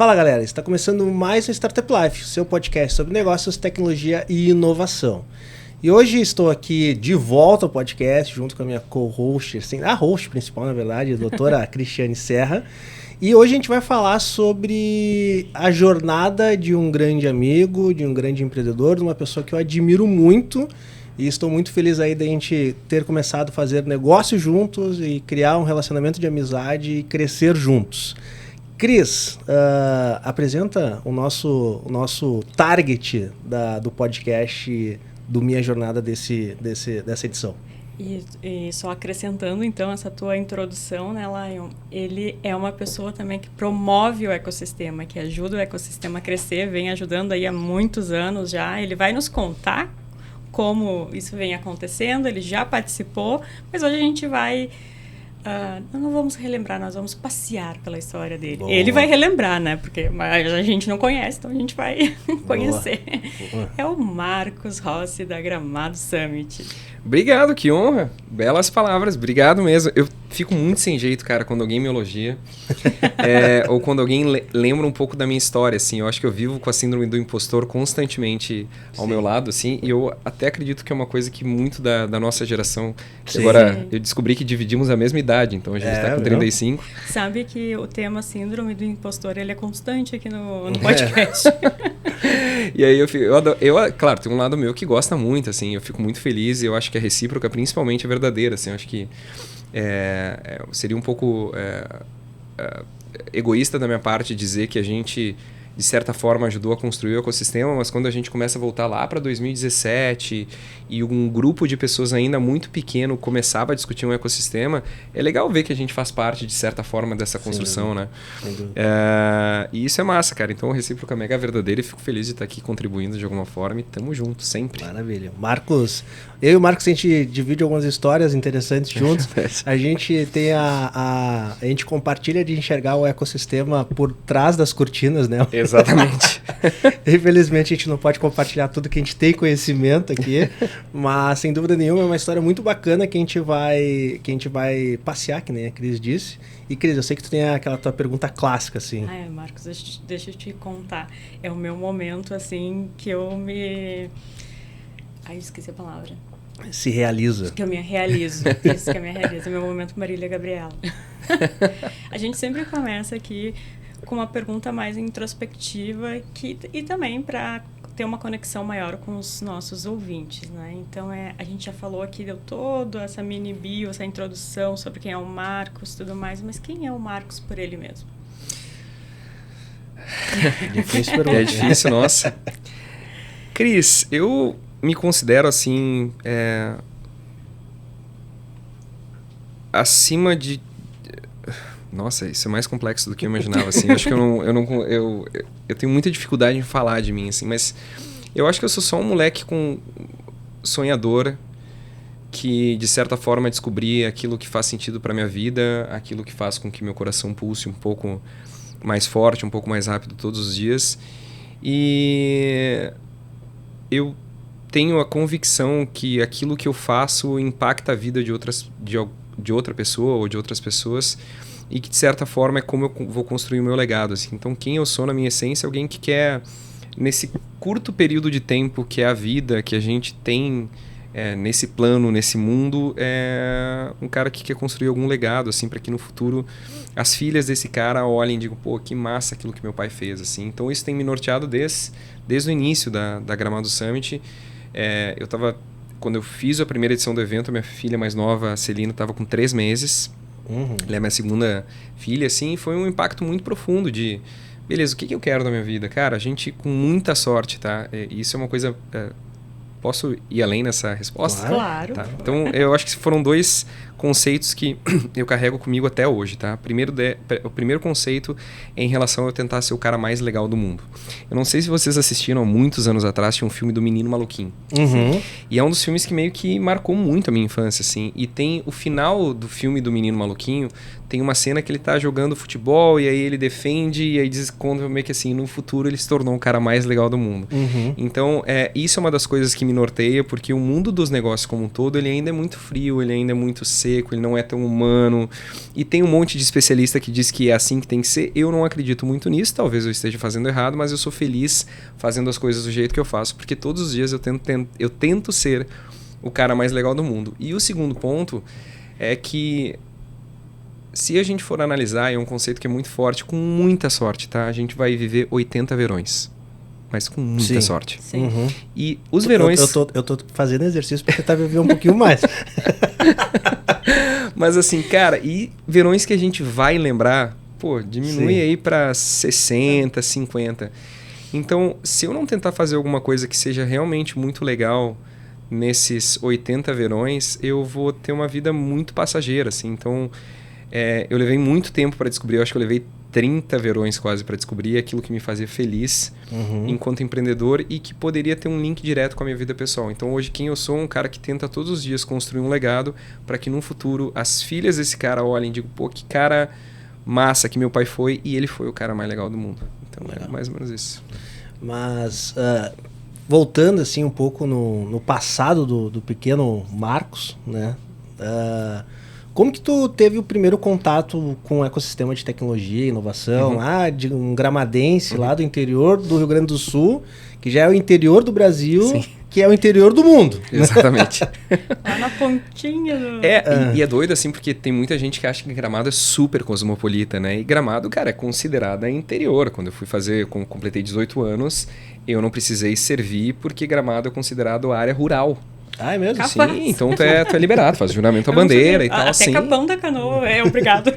Fala galera, está começando mais um Startup Life, seu podcast sobre negócios, tecnologia e inovação. E hoje estou aqui de volta ao podcast, junto com a minha co-host, assim, a host principal na verdade, a doutora Cristiane Serra. E hoje a gente vai falar sobre a jornada de um grande amigo, de um grande empreendedor, de uma pessoa que eu admiro muito. E estou muito feliz aí da gente ter começado a fazer negócios juntos e criar um relacionamento de amizade e crescer juntos. Cris, apresenta o nosso target do podcast do Minha Jornada dessa edição. E só acrescentando, então, essa tua introdução, né, Lion? Ele é uma pessoa também que promove o ecossistema, que ajuda o ecossistema a crescer, vem ajudando aí há muitos anos já. Ele vai nos contar como isso vem acontecendo, ele já participou, mas hoje a gente vai... não vamos relembrar, nós vamos passear pela história dele. Boa. Ele vai relembrar, né? Porque a gente não conhece, então a gente vai conhecer. Boa. É o Marcos Rossi, da Gramado Summit. Obrigado, que honra. Belas palavras, obrigado mesmo. Eu fico muito sem jeito, cara, quando alguém me elogia. Ou quando alguém lembra um pouco da minha história, assim. Eu acho que eu vivo com a síndrome do impostor constantemente ao meu lado, assim. E eu até acredito que é uma coisa que muito da nossa geração... Agora, eu descobri que dividimos a mesma idade, então a gente está com 35. Sabe que o tema síndrome do impostor, ele é constante aqui no podcast. E aí claro, tem um lado meu que gosta muito, assim, eu fico muito feliz e eu acho que a recíproca, principalmente, é verdadeira, assim, eu acho que seria um pouco egoísta da minha parte dizer que a gente, de certa forma, ajudou a construir o ecossistema, mas quando a gente começa a voltar lá para 2017 e um grupo de pessoas ainda muito pequeno começava a discutir um ecossistema, é legal ver que a gente faz parte, de certa forma, dessa construção, né? E isso é massa, cara. Então, a recíproca é mega verdadeira e fico feliz de estar aqui contribuindo de alguma forma e tamo junto, sempre. Maravilha. Marcos, eu e o Marcos, a gente divide algumas histórias interessantes juntos. A gente tem a gente compartilha de enxergar o ecossistema por trás das cortinas, né? Exatamente. Infelizmente, a gente não pode compartilhar tudo que a gente tem conhecimento aqui, mas, sem dúvida nenhuma, é uma história muito bacana que a gente vai passear, que nem a Cris disse. E, Cris, eu sei que tu tem aquela tua pergunta clássica, assim. Marcos, deixa eu te contar. É o meu momento, assim, que eu me... esqueci a palavra. Se realiza. Que eu me realizo. Isso que eu me realizo. É meu momento Marília Gabriela. A gente sempre começa aqui com uma pergunta mais introspectiva e também para ter uma conexão maior com os nossos ouvintes, né? Então, a gente já falou aqui, deu toda essa mini bio, essa introdução sobre quem é o Marcos e tudo mais, mas quem é o Marcos por ele mesmo? Difícil pergunta. É difícil, nossa. Cris, eu me considero, assim, acima de... Nossa, isso é mais complexo do que eu imaginava, assim. Eu acho que eu tenho muita dificuldade em falar de mim, assim, mas eu acho que eu sou só um moleque sonhador que, de certa forma, descobri aquilo que faz sentido para minha vida, aquilo que faz com que meu coração pulse um pouco mais forte, um pouco mais rápido todos os dias. E eu tenho a convicção que aquilo que eu faço impacta a vida de outra pessoa ou de outras pessoas, e que, de certa forma, é como eu vou construir o meu legado, assim. Então, quem eu sou, na minha essência, é alguém que quer, nesse curto período de tempo que é a vida, que a gente tem nesse plano, nesse mundo, é um cara que quer construir algum legado, assim, para que no futuro as filhas desse cara olhem e digam, pô, que massa aquilo que meu pai fez, assim. Então, isso tem me norteado desde o início da Gramado Summit. Quando eu fiz a primeira edição do evento, a minha filha mais nova, a Celina, estava com 3 meses. Ela é minha segunda filha, assim, foi um impacto muito profundo de... Beleza, o que eu quero da minha vida? Cara, a gente com muita sorte, tá? Isso é uma coisa... Posso ir além nessa resposta? Claro. Tá. Então, eu acho que foram 2 conceitos que eu carrego comigo até hoje, tá? O primeiro conceito é em relação a eu tentar ser o cara mais legal do mundo. Eu não sei se vocês assistiram há muitos anos atrás, tinha um filme do Menino Maluquinho. E é um dos filmes que meio que marcou muito a minha infância, assim. E tem o final do filme do Menino Maluquinho, tem uma cena que ele tá jogando futebol e aí ele defende e aí diz quando meio que assim, no futuro ele se tornou o cara mais legal do mundo. Então, isso é uma das coisas que me norteia, porque o mundo dos negócios como um todo, ele ainda é muito frio, ele ainda é muito seco, seco, ele não é tão humano. E tem um monte de especialista que diz que é assim que tem que ser. Eu não acredito muito nisso, talvez eu esteja fazendo errado, mas eu sou feliz fazendo as coisas do jeito que eu faço, porque todos os dias eu tento ser o cara mais legal do mundo. E o segundo ponto é que, se a gente for analisar, é um conceito que é muito forte, com muita sorte, tá? A gente vai viver 80 verões. Mas com muita sorte. Sim. Uhum. E os verões... Eu tô fazendo exercício pra tentar viver um pouquinho mais. Mas assim, cara, e verões que a gente vai lembrar, pô, diminui Sim. aí pra 60, 50. Então, se eu não tentar fazer alguma coisa que seja realmente muito legal nesses 80 verões, eu vou ter uma vida muito passageira, assim. Então, eu levei muito tempo para descobrir, eu acho que eu levei 30 verões quase para descobrir aquilo que me fazia feliz enquanto empreendedor e que poderia ter um link direto com a minha vida pessoal. Então hoje quem eu sou é um cara que tenta todos os dias construir um legado para que no futuro as filhas desse cara olhem e digam, pô, que cara massa que meu pai foi e ele foi o cara mais legal do mundo. Então é mais ou menos isso. Mas, voltando assim um pouco no passado do pequeno Marcos, né? Como que tu teve o primeiro contato com o ecossistema de tecnologia e inovação, lá de um gramadense lá do interior do Rio Grande do Sul, que já é o interior do Brasil, que é o interior do mundo? Exatamente. Lá na pontinha do... E é doido assim, porque tem muita gente que acha que Gramado é super cosmopolita, né? E Gramado, cara, é considerada interior. Quando eu fui fazer, completei 18 anos, eu não precisei servir porque Gramado é considerado área rural. Ah, é mesmo? Capaz. Sim, então tu é liberado, faz juramento à bandeira e tal. Até assim. Capão da Canoa é obrigado.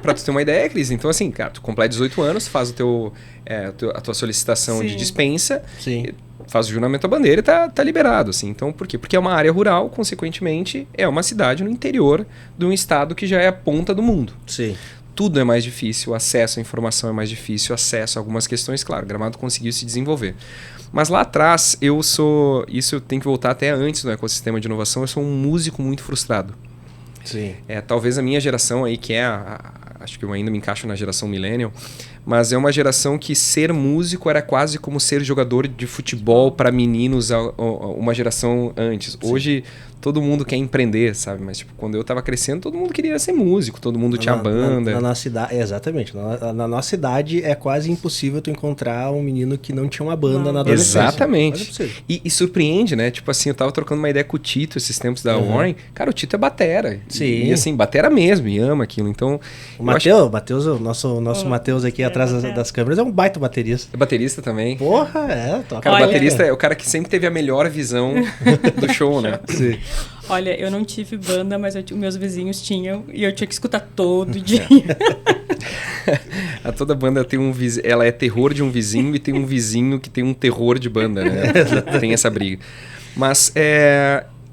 Pra tu ter uma ideia, Cris, então assim, cara, tu completa 18 anos, faz a tua solicitação de dispensa, Sim. faz o juramento à bandeira e tá liberado, assim. Então, por quê? Porque é uma área rural, consequentemente, é uma cidade no interior de um estado que já é a ponta do mundo. Sim. Tudo é mais difícil, o acesso à informação é mais difícil, o acesso a algumas questões, claro, Gramado conseguiu se desenvolver. Mas lá atrás, isso eu tenho que voltar até antes do ecossistema de inovação, eu sou um músico muito frustrado. Sim. Talvez a minha geração aí, que é acho que eu ainda me encaixo na geração millennial, mas é uma geração que ser músico era quase como ser jogador de futebol para meninos uma geração antes. Sim. Hoje todo mundo quer empreender, sabe? Mas tipo, quando eu tava crescendo, todo mundo queria ser músico, todo mundo tinha banda. Na nossa idade, exatamente. Na nossa idade é quase impossível tu encontrar um menino que não tinha uma banda na adolescência. Exatamente. E surpreende, né? Tipo assim, eu tava trocando uma ideia com o Tito esses tempos da Warren. Cara, o Tito é batera. Sim. E assim, batera mesmo, e ama aquilo. Então, o Matheus, o nosso Matheus aqui atrás das câmeras é um baita baterista. É baterista também. Porra, toca. Cara, o baterista é o cara que sempre teve a melhor visão do show, né? Sim. Olha, eu não tive banda, mas meus vizinhos tinham e eu tinha que escutar todo dia. Toda banda tem ela é terror de um vizinho e tem um vizinho que tem um terror de banda, né? Tem essa briga. Mas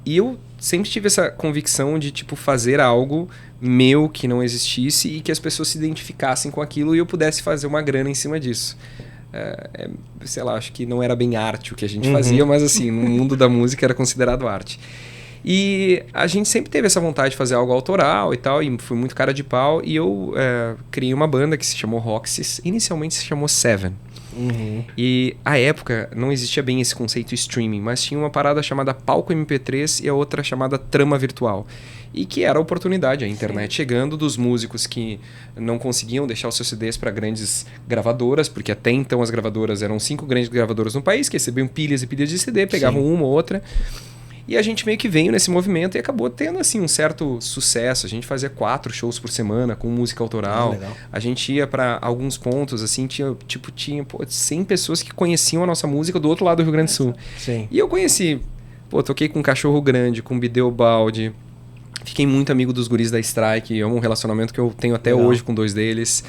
eu sempre tive essa convicção de tipo fazer algo meu que não existisse e que as pessoas se identificassem com aquilo e eu pudesse fazer uma grana em cima disso. Sei lá, acho que não era bem arte o que a gente fazia, mas assim, no mundo da música era considerado arte. E a gente sempre teve essa vontade de fazer algo autoral e tal, e fui muito cara de pau, e eu criei uma banda que se chamou Roxys, inicialmente se chamou Seven. E à época não existia bem esse conceito de streaming, mas tinha uma parada chamada Palco MP3 e a outra chamada Trama Virtual. E que era a oportunidade, a internet chegando, dos músicos que não conseguiam deixar os seus CDs para grandes gravadoras, porque até então as gravadoras eram 5 grandes gravadoras no país, que recebiam pilhas e pilhas de CD, pegavam uma ou outra. E a gente meio que veio nesse movimento e acabou tendo assim um certo sucesso. A gente fazia 4 shows por semana com música autoral. A gente ia para alguns pontos, assim, tinha 100 pessoas que conheciam a nossa música do outro lado do Rio Grande do Sul. Sim. E eu conheci, toquei com Cachorro Grande, com Bideobaldi. Fiquei muito amigo dos guris da Strike, é um relacionamento que eu tenho até hoje com 2 deles.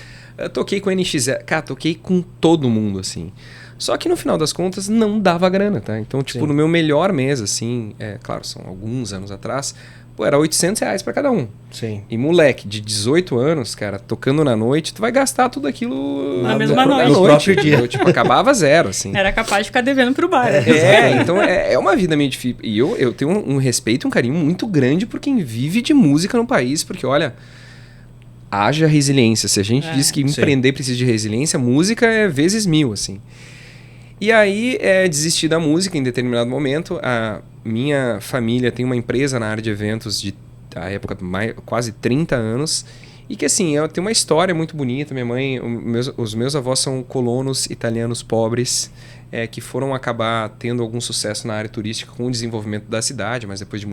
Toquei com a NX0, cara, toquei com todo mundo, assim. Só que no final das contas não dava grana, tá? Então, tipo, no meu melhor mês, assim, claro, são alguns anos atrás, era R$800 pra cada um. Sim. E moleque de 18 anos, cara, tocando na noite, tu vai gastar tudo aquilo na mesma noite. No próprio dia. Tipo, acabava zero, assim. Era capaz de ficar devendo pro bar. Então é uma vida meio difícil. E eu tenho um respeito e um carinho muito grande por quem vive de música no país, porque, olha, haja resiliência. Se a gente diz que empreender precisa de resiliência, música é vezes 1000, assim. E aí, desisti da música em determinado momento. A minha família tem uma empresa na área de eventos de à época, quase 30 anos. E que assim, tem uma história muito bonita. Minha mãe, os meus avós são colonos italianos pobres, que foram acabar tendo algum sucesso na área turística com o desenvolvimento da cidade, mas depois de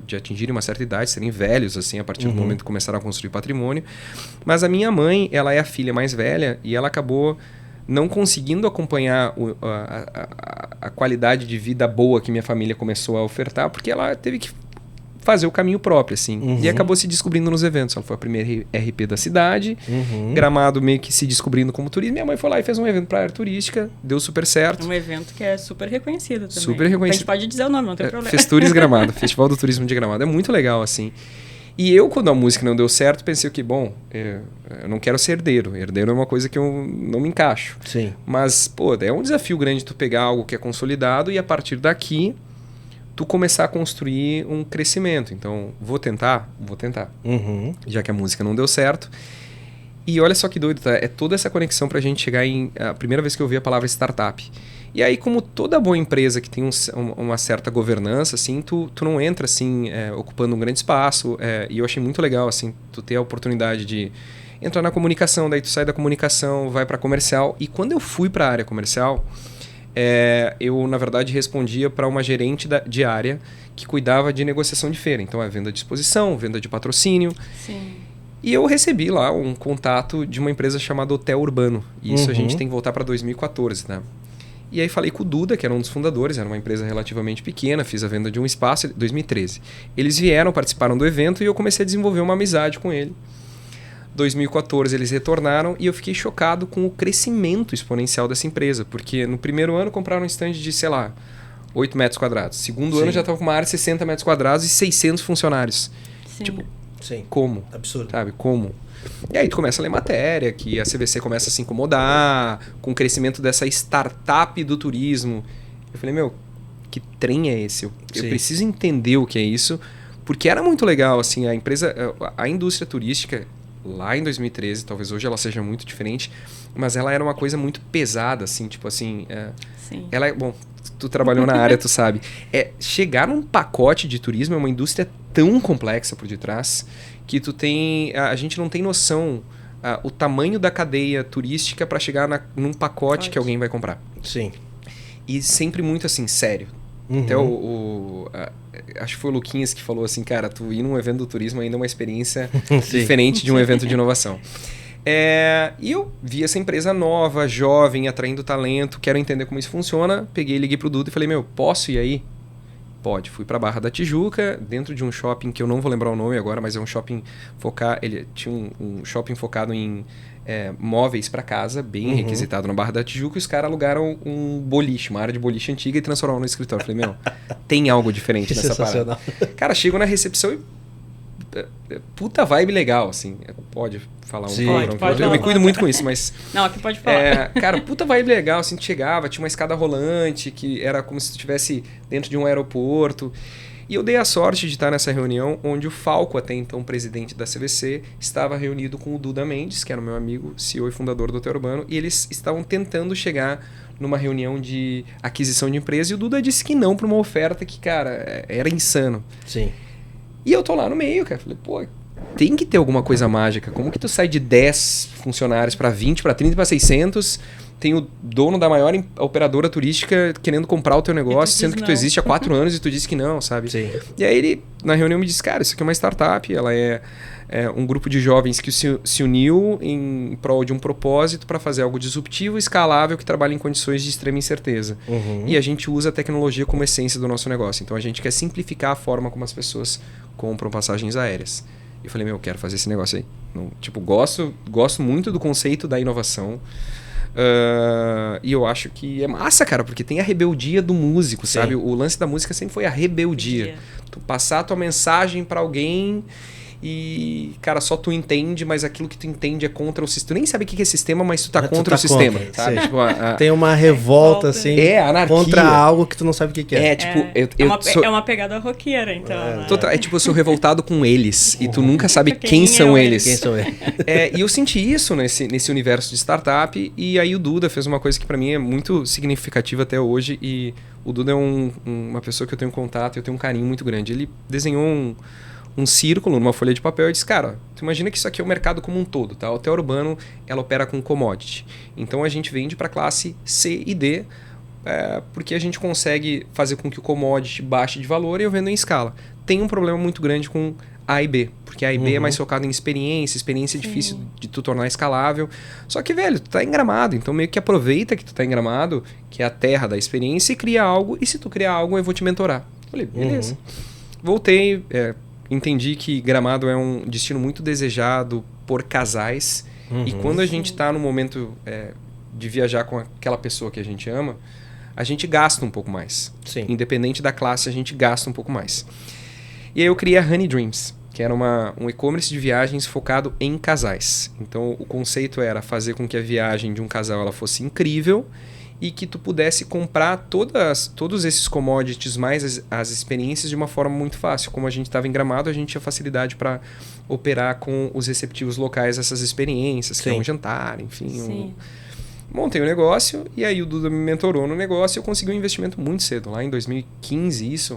de atingirem uma certa idade, serem velhos, assim, a partir do momento que começaram a construir patrimônio. Mas a minha mãe, ela é a filha mais velha e ela acabou não conseguindo acompanhar a qualidade de vida boa que minha família começou a ofertar, porque ela teve que fazer o caminho próprio, assim. E acabou se descobrindo nos eventos. Ela foi a primeira RP da cidade, Gramado meio que se descobrindo como turismo. Minha mãe foi lá e fez um evento para área turística, deu super certo. Um evento que é super reconhecido também. Super reconhecido. A gente pode dizer o nome, não tem problema. Festures Gramado, Festival do Turismo de Gramado. É muito legal, assim. E eu, quando a música não deu certo, pensei que, bom, eu não quero ser herdeiro. Herdeiro é uma coisa que eu não me encaixo. Sim. Mas, pô, é um desafio grande tu pegar algo que é consolidado e a partir daqui tu começar a construir um crescimento. Então, vou tentar, já que a música não deu certo. E olha só que doido, tá? É toda essa conexão pra gente chegar em... A primeira vez que eu ouvi a palavra startup. E aí, como toda boa empresa que tem uma certa governança, assim, tu não entra, assim, ocupando um grande espaço. E eu achei muito legal, assim, tu ter a oportunidade de entrar na comunicação, daí tu sai da comunicação, vai pra comercial. E quando eu fui pra área comercial... eu, na verdade, respondia para uma gerente de área que cuidava de negociação de feira. Então, venda de exposição, venda de patrocínio. Sim. E eu recebi lá um contato de uma empresa chamada Hotel Urbano. E isso a gente tem que voltar para 2014, né? E aí falei com o Duda, que era um dos fundadores, era uma empresa relativamente pequena, fiz a venda de um espaço em 2013. Eles vieram, participaram do evento e eu comecei a desenvolver uma amizade com ele. 2014 eles retornaram e eu fiquei chocado com o crescimento exponencial dessa empresa, porque no primeiro ano compraram um stand de, sei lá, 8 metros quadrados. Segundo ano já estava com uma área de 60 metros quadrados e 600 funcionários. Sim. Tipo, Sim. como? Absurdo. Sabe, como? E aí tu começa a ler matéria, que a CVC começa a se incomodar com o crescimento dessa startup do turismo. Eu falei, meu, que trem é esse? Eu preciso entender o que é isso, porque era muito legal, assim, a indústria turística... Lá em 2013, talvez hoje ela seja muito diferente, mas ela era uma coisa muito pesada, assim, tipo assim... Sim. Ela é... Bom, tu trabalhou na área, tu sabe. Chegar num pacote de turismo é uma indústria tão complexa por detrás que tu tem... A gente não tem noção o tamanho da cadeia turística para chegar num pacote que alguém vai comprar. Sim. E sempre muito assim, sério. Até acho que foi o Luquinhas que falou assim, cara, tu ir num evento do turismo ainda é uma experiência diferente de um evento de inovação. E eu vi essa empresa nova, jovem, atraindo talento, quero entender como isso funciona. Peguei, liguei pro Duda e falei, meu, posso ir aí? Pode. Fui pra Barra da Tijuca, dentro de um shopping que eu não vou lembrar o nome agora, mas é um shopping focado... Ele tinha um shopping focado em móveis para casa, bem requisitado na Barra da Tijuca, e os caras alugaram um boliche, uma área de boliche antiga e transformaram no escritório. Falei, meu, tem algo diferente nessa parada. Cara, chego na recepção e... puta vibe legal, assim. Pode falar um palavrão. Pode eu me cuido muito com isso, mas... Não, aqui pode falar. Cara, puta vibe legal, assim, tu chegava, tinha uma escada rolante, que era como se tu estivesse dentro de um aeroporto. E eu dei a sorte de estar nessa reunião onde o Falco, até então presidente da CVC, estava reunido com o Duda Mendes, que era o meu amigo, CEO e fundador do Hotel Urbano, e eles estavam tentando chegar numa reunião de aquisição de empresa, e o Duda disse que não para uma oferta que, cara, era insano. Sim. E eu tô lá no meio, cara. Falei, pô, tem que ter alguma coisa mágica. Como que tu sai de 10 funcionários para 20, para 30, para 600... Tem o dono da maior operadora turística querendo comprar o teu negócio, sendo que tu existe há 4 anos e tu disse que não, sabe? Sim. E aí ele, na reunião, me disse, cara, isso aqui é uma startup, ela é um grupo de jovens que se uniu em prol de um propósito para fazer algo disruptivo, escalável, que trabalha em condições de extrema incerteza. E a gente usa a tecnologia como essência do nosso negócio. Então a gente quer simplificar a forma como as pessoas compram passagens aéreas. E eu falei, meu, eu quero fazer esse negócio aí. Não, tipo, gosto muito do conceito da inovação. E eu acho que é massa, cara, porque tem a rebeldia do músico, sabe? O lance da música sempre foi a rebeldia. Tu passar a tua mensagem pra alguém e, cara, só tu entende, mas aquilo que tu entende é contra o sistema. Tu nem sabe o que é sistema, mas tu tá contra o sistema, sabe? Tipo, tem uma revolta, assim, anarquia. Contra algo que tu não sabe o que é. É uma pegada roqueira, então. É tipo, eu sou revoltado com eles e tu nunca sabe quem são eles. Quem são eles. E eu senti isso nesse universo de startup, e aí o Duda fez uma coisa que pra mim é muito significativa até hoje, e O Duda é uma pessoa que eu tenho contato, eu tenho um carinho muito grande. Ele desenhou um círculo numa folha de papel e disse, cara, tu imagina que isso aqui é o mercado como um todo, tá? A Hotel Urbano, ela opera com commodity. Então a gente vende para classe C e D, porque a gente consegue fazer com que o commodity baixe de valor e eu vendo em escala. Tem um problema muito grande com A e B, porque A e B é mais focado em experiência é difícil de tu tornar escalável. Só que, velho, tu tá em Gramado, então meio que aproveita que tu tá em Gramado, que é a terra da experiência, e cria algo, e se tu criar algo, eu vou te mentorar. Falei, beleza. Voltei, entendi que Gramado é um destino muito desejado por casais, e quando a gente tá no momento de viajar com aquela pessoa que a gente ama, a gente gasta um pouco mais. Sim. Independente da classe, a gente gasta um pouco mais. E aí eu criei a Honey Dreams, que era um e-commerce de viagens focado em casais. Então o conceito era fazer com que a viagem de um casal ela fosse incrível e que tu pudesse comprar todos esses commodities mais as experiências de uma forma muito fácil. Como a gente estava em Gramado, a gente tinha facilidade para operar com os receptivos locais essas experiências, que é um jantar, enfim. Montei o negócio e aí o Duda me mentorou no negócio e eu consegui um investimento muito cedo, lá em 2015,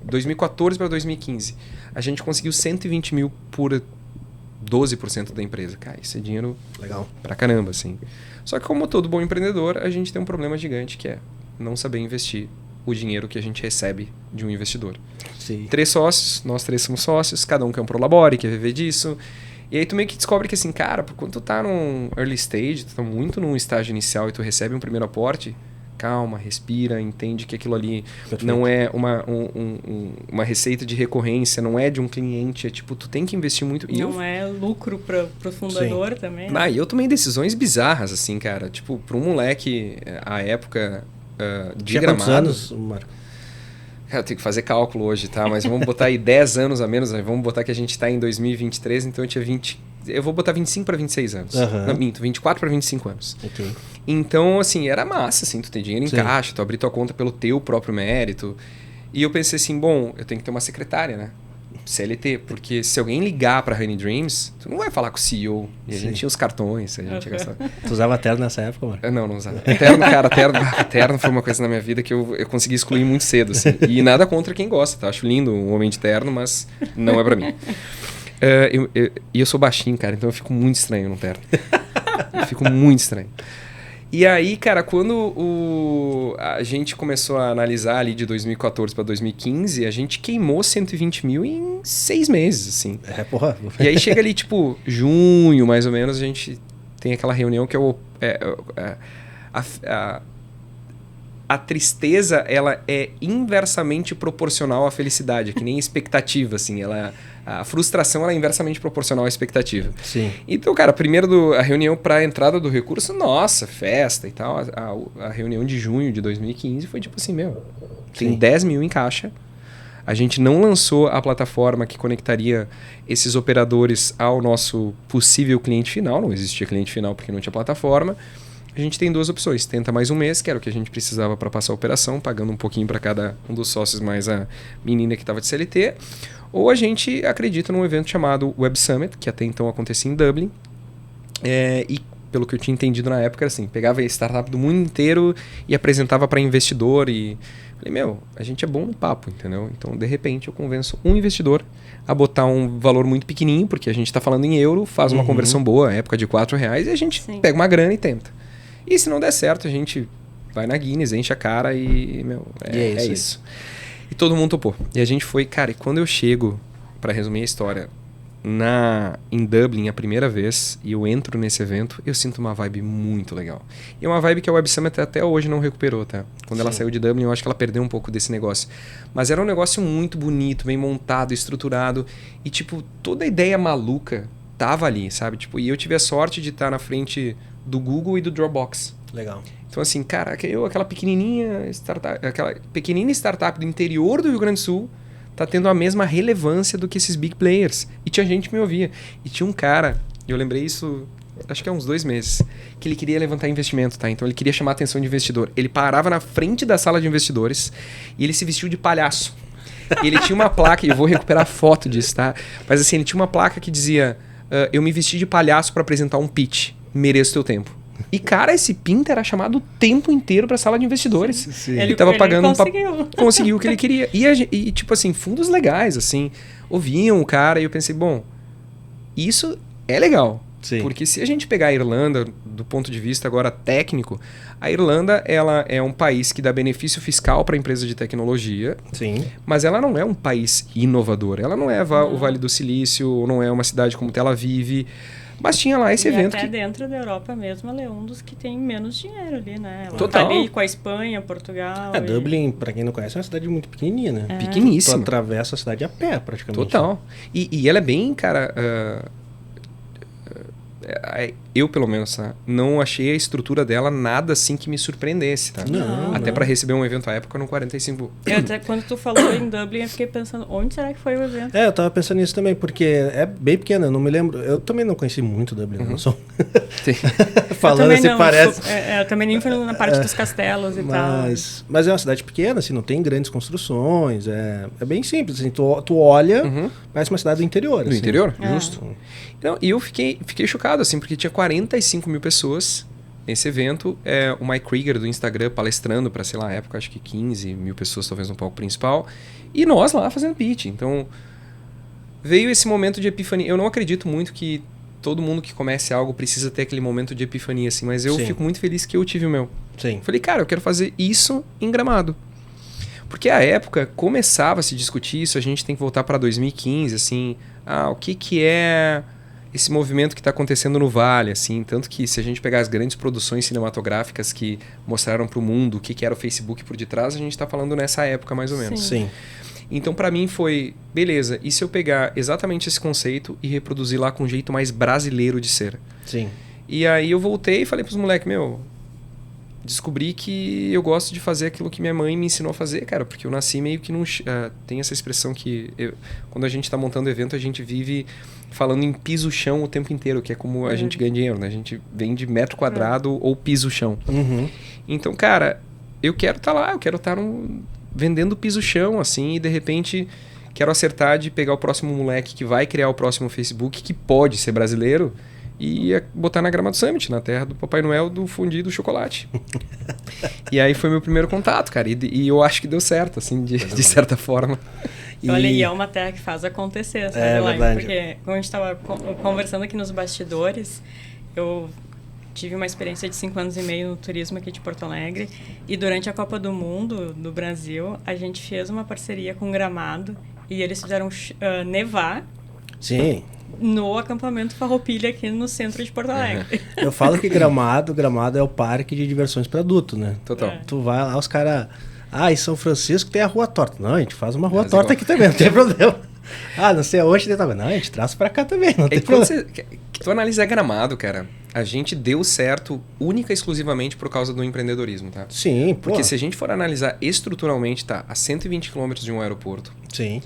2014 para 2015. A gente conseguiu 120 mil por 12% da empresa. Cara, isso é dinheiro legal pra caramba, assim. Só que como todo bom empreendedor, a gente tem um problema gigante que é não saber investir o dinheiro que a gente recebe de um investidor. Sim. 3 sócios, nós 3 somos sócios, cada um quer um Prolabore, quer viver disso. E aí tu meio que descobre que assim, cara, quando tu tá num early stage, tu tá muito num estágio inicial e tu recebe um primeiro aporte, calma, respira, entende que aquilo ali não é uma receita de recorrência, não é de um cliente, é tipo, tu tem que investir muito. Não é lucro pro fundador também. Né? E eu tomei decisões bizarras, assim, cara. Tipo, pra um moleque, à época de Gramado... Quantos anos, Marco? Eu tenho que fazer cálculo hoje, tá? Mas vamos botar aí 10 anos a menos, né? Vamos botar que a gente tá em 2023, então eu tinha 20... Eu vou botar 25 para 26 anos. Não, minto, 24 para 25 anos. Okay. Então, assim, era massa, assim, tu ter dinheiro em caixa, tu abrir tua conta pelo teu próprio mérito. E eu pensei assim, bom, eu tenho que ter uma secretária, né? CLT, porque se alguém ligar pra Honey Dreams, tu não vai falar com o CEO. E a gente tinha os cartões, a gente gastava. Tu usava terno nessa época, mano? Não usava. Terno foi uma coisa na minha vida que eu consegui excluir muito cedo, assim. E nada contra quem gosta, tá? Acho lindo um homem de terno, mas não é pra mim. E eu sou baixinho, cara, então eu fico muito estranho no terno. Eu fico muito estranho. E aí, cara, quando a gente começou a analisar ali de 2014 para 2015, a gente queimou 120 mil em 6 meses, assim. Porra. E aí chega ali, tipo, junho, mais ou menos, a gente tem aquela reunião que a tristeza, ela é inversamente proporcional à felicidade, que nem expectativa, assim. A frustração, ela é inversamente proporcional à expectativa. Sim. Então, cara, primeiro a reunião para a entrada do recurso, nossa, festa e tal. A reunião de junho de 2015 foi tipo assim, tem 10 mil em caixa. A gente não lançou a plataforma que conectaria esses operadores ao nosso possível cliente final. Não existia cliente final porque não tinha plataforma. A gente tem 2 opções. Tenta mais um mês, que era o que a gente precisava para passar a operação, pagando um pouquinho para cada um dos sócios, mais a menina que estava de CLT. Ou a gente acredita num evento chamado Web Summit, que até então acontecia em Dublin. E pelo que eu tinha entendido na época, era assim, pegava a startup do mundo inteiro e apresentava para investidor. E falei, a gente é bom no papo, entendeu? Então, de repente, eu convenço um investidor a botar um valor muito pequenininho, porque a gente está falando em euro, faz uma conversão boa, época de R$4, e a gente pega uma grana e tenta. E se não der certo, a gente vai na Guinness, enche a cara e, é isso. E todo mundo topou. E a gente foi, cara, e quando eu chego, para resumir a história, em Dublin a primeira vez, e eu entro nesse evento, eu sinto uma vibe muito legal. E é uma vibe que a Web Summit até hoje não recuperou, tá? Quando ela saiu de Dublin, eu acho que ela perdeu um pouco desse negócio. Mas era um negócio muito bonito, bem montado, estruturado, e tipo, toda a ideia maluca tava ali, sabe? Tipo, e eu tive a sorte de estar na frente do Google e do Dropbox. Legal. Então assim, cara, aquela pequenininha startup do interior do Rio Grande do Sul tá tendo a mesma relevância do que esses big players. E tinha gente que me ouvia. E tinha um cara, eu lembrei isso, acho que há uns 2 meses, que ele queria levantar investimento, tá? Então ele queria chamar a atenção de investidor. Ele parava na frente da sala de investidores e ele se vestiu de palhaço. Ele tinha uma placa, e eu vou recuperar a foto disso, tá? Mas assim, ele tinha uma placa que dizia, eu me vesti de palhaço para apresentar um pitch, mereço teu tempo. E, cara, esse Pinta era chamado o tempo inteiro pra sala de investidores. Sim. Ele tava pagando... conseguiu o que ele queria. E, tipo assim, fundos legais, assim, ouviam o cara e eu pensei, bom, isso é legal. Sim. Porque se a gente pegar a Irlanda, do ponto de vista agora técnico, a Irlanda ela é um país que dá benefício fiscal para a empresa de tecnologia, Sim. mas ela não é um país inovador. Ela não é o Vale do Silício, não é uma cidade como Tel Aviv, mas tinha lá esse evento. Até dentro da Europa mesmo, ela é um dos que tem menos dinheiro ali, né? Ela Total. tá ali com a Espanha, Portugal. Dublin, pra quem não conhece, é uma cidade muito pequenininha, né? Pequeníssima. Tu atravessa a cidade a pé, praticamente. Total. E ela é bem, cara... eu, pelo menos, tá? Não achei a estrutura dela nada assim que me surpreendesse, tá? Não, Até não. para receber um evento à época no 45. Até quando tu falou em Dublin, eu fiquei pensando, onde será que foi o evento? Eu tava pensando nisso também, porque é bem pequena, eu não me lembro. Eu também não conheci muito Dublin, não sou. Falando assim, não, parece. Eu também nem fui na parte dos castelos e tal. Mas é uma cidade pequena, assim, não tem grandes construções. É bem simples, assim, tu olha, parece uma cidade do interior. Do assim. interior? Justo. Não, e eu fiquei chocado, assim, porque tinha 45 mil pessoas nesse evento. O Mike Krieger do Instagram palestrando para, sei lá, na época, acho que 15 mil pessoas, talvez no palco principal. E nós lá fazendo pitch. Então, veio esse momento de epifania. Eu não acredito muito que todo mundo que comece algo precisa ter aquele momento de epifania, assim, mas eu fico muito feliz que eu tive o meu. Sim. Falei, cara, eu quero fazer isso em Gramado. Porque à época começava a se discutir isso, a gente tem que voltar para 2015, assim, o que é esse movimento que está acontecendo no Vale, assim, tanto que se a gente pegar as grandes produções cinematográficas que mostraram para o mundo o que era o Facebook por detrás, a gente está falando nessa época mais ou menos. Sim. Então, para mim foi, beleza, e se eu pegar exatamente esse conceito e reproduzir lá com um jeito mais brasileiro de ser? Sim. E aí eu voltei e falei pros moleques, descobri que eu gosto de fazer aquilo que minha mãe me ensinou a fazer, cara, porque eu nasci meio que tem essa expressão que quando a gente tá montando evento, a gente vive falando em piso-chão o tempo inteiro, que é como a gente ganha dinheiro, né? A gente vende metro quadrado ou piso-chão. Então, cara, eu quero estar lá, eu quero estar vendendo piso-chão, assim, e de repente quero acertar de pegar o próximo moleque que vai criar o próximo Facebook, que pode ser brasileiro, e botar na Gramado Summit, na terra do Papai Noel, do fundi do chocolate. E aí foi meu primeiro contato, cara. E eu acho que deu certo, assim, de certa forma. Olha, e é uma terra que faz acontecer, sabe, lá? Verdade. Porque, como a gente estava conversando aqui nos bastidores, eu tive uma experiência de 5 anos e meio no turismo aqui de Porto Alegre. E durante a Copa do Mundo do Brasil, a gente fez uma parceria com Gramado e eles fizeram nevar. Sim. No acampamento Farroupilha aqui no centro de Porto Alegre. Eu falo que Gramado é o parque de diversões para adulto, né? Total. Tu vai lá, os caras... em São Francisco tem a Rua Torta. Não, a gente faz uma Rua Torta aqui também, não tem problema. Não sei aonde tem também. Não, a gente traz pra cá também, não tem problema. Tu analisar Gramado, cara, a gente deu certo única e exclusivamente por causa do empreendedorismo, tá? Sim, Porque se a gente for analisar estruturalmente, tá a 120 km de um aeroporto. Sim.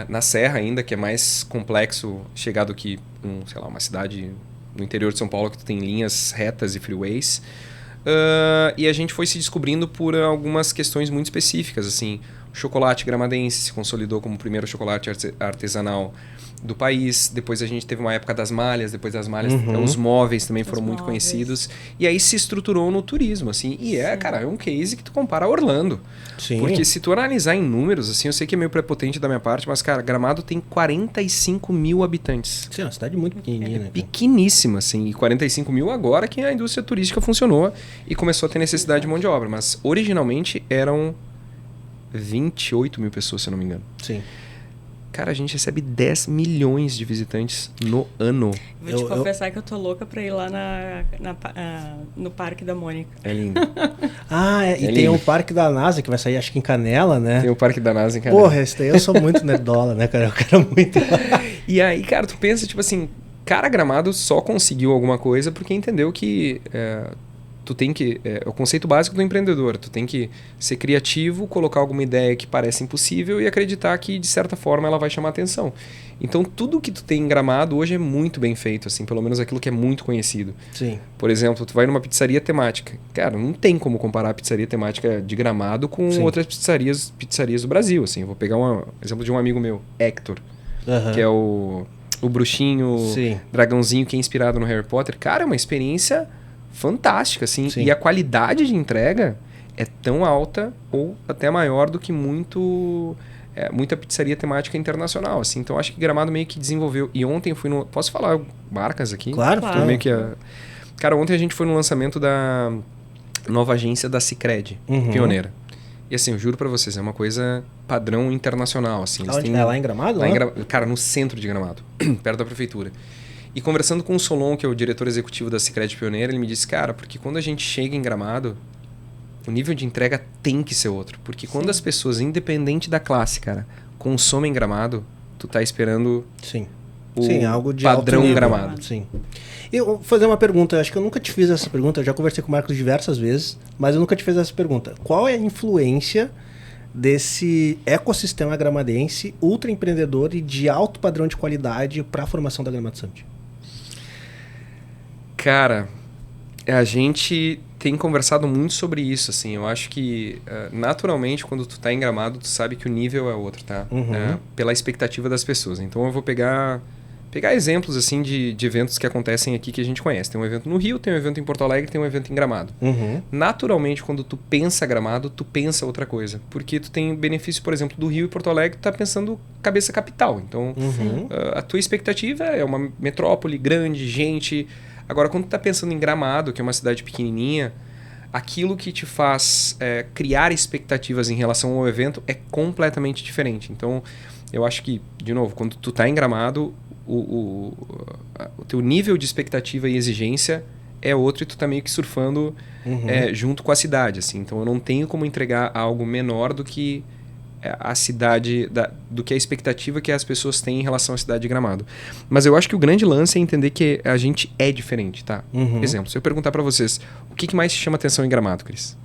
Na Serra ainda, que é mais complexo chegar do que uma cidade no interior de São Paulo que tu tem linhas retas e freeways. E a gente foi se descobrindo por algumas questões muito específicas, assim, o chocolate gramadense se consolidou como o primeiro chocolate artesanal do país. Depois a gente teve uma época das malhas, depois das malhas os móveis também foram muito conhecidos. E aí se estruturou no turismo, assim. E cara, é um case que tu compara a Orlando. Sim. Porque se tu analisar em números, assim, eu sei que é meio prepotente da minha parte, mas, cara, Gramado tem 45 mil habitantes. Sim, é uma cidade muito pequenininha, né? Pequeníssima, assim. E 45 mil agora que a indústria turística funcionou e começou a ter necessidade de mão de obra. Mas originalmente eram 28 mil pessoas, se eu não me engano. Sim. Cara, a gente recebe 10 milhões de visitantes no ano. Vou te confessar que eu tô louca pra ir lá no Parque da Mônica. É lindo. Tem o Parque da NASA, que vai sair acho que em Canela, né? Tem o Parque da NASA em Canela. Porra, esse daí eu sou muito nerdola, né, cara? Eu quero muito. E aí, cara, tu pensa, tipo assim, cara, Gramado só conseguiu alguma coisa porque entendeu que... tu tem que... É o conceito básico do empreendedor. Tu tem que ser criativo, colocar alguma ideia que parece impossível e acreditar que, de certa forma, ela vai chamar atenção. Então, tudo que tu tem em Gramado hoje é muito bem feito, assim, pelo menos aquilo que é muito conhecido. Sim. Por exemplo, tu vai numa pizzaria temática. Cara, não tem como comparar a pizzaria temática de Gramado com outras pizzarias do Brasil, assim. Eu vou pegar um exemplo de um amigo meu, Hector, que é o bruxinho, dragãozinho que é inspirado no Harry Potter. Cara, é uma experiência fantástica, assim. Sim. E a qualidade de entrega é tão alta ou até maior do que muita pizzaria temática internacional, assim. Então, acho que Gramado meio que desenvolveu. E ontem eu fui no... Posso falar marcas aqui? Claro. Claro. Meio que Cara, ontem a gente foi no lançamento da nova agência da Sicredi, pioneira. E assim, eu juro pra vocês, é uma coisa padrão internacional, assim. Eles têm... É lá em Gramado? Cara, no centro de Gramado, perto da prefeitura. E conversando com o Solon, que é o diretor executivo da Sicredi Pioneira, ele me disse, cara, porque quando a gente chega em Gramado, o nível de entrega tem que ser outro. Porque quando as pessoas, independente da classe, cara, consomem Gramado, tu tá esperando algo de padrão alto nível. Gramado. Sim. Eu vou fazer uma pergunta, acho que eu nunca te fiz essa pergunta, eu já conversei com o Marcos diversas vezes, mas eu nunca te fiz essa pergunta. Qual é a influência desse ecossistema gramadense ultra empreendedor e de alto padrão de qualidade para a formação da Gramado Summit? Cara, a gente tem conversado muito sobre isso, assim. Eu acho que, naturalmente, quando tu tá em Gramado, tu sabe que o nível é outro, tá? Pela expectativa das pessoas. Então, eu vou pegar exemplos, assim, de eventos que acontecem aqui que a gente conhece. Tem um evento no Rio, tem um evento em Porto Alegre, tem um evento em Gramado. Naturalmente, quando tu pensa Gramado, tu pensa outra coisa. Porque tu tem benefício, por exemplo, do Rio e Porto Alegre, tu tá pensando cabeça capital. Então, a tua expectativa é uma metrópole grande, gente... Agora, quando tu tá pensando em Gramado, que é uma cidade pequenininha, aquilo que te faz criar expectativas em relação ao evento é completamente diferente. Então, eu acho que, de novo, quando tu tá em Gramado, o teu nível de expectativa e exigência é outro e tu tá meio que surfando junto com a cidade, assim. Então, eu não tenho como entregar algo menor do que a cidade, do que a expectativa que as pessoas têm em relação à cidade de Gramado. Mas eu acho que o grande lance é entender que a gente é diferente, tá? Exemplo, se eu perguntar pra vocês, o que mais te chama atenção em Gramado, Cris?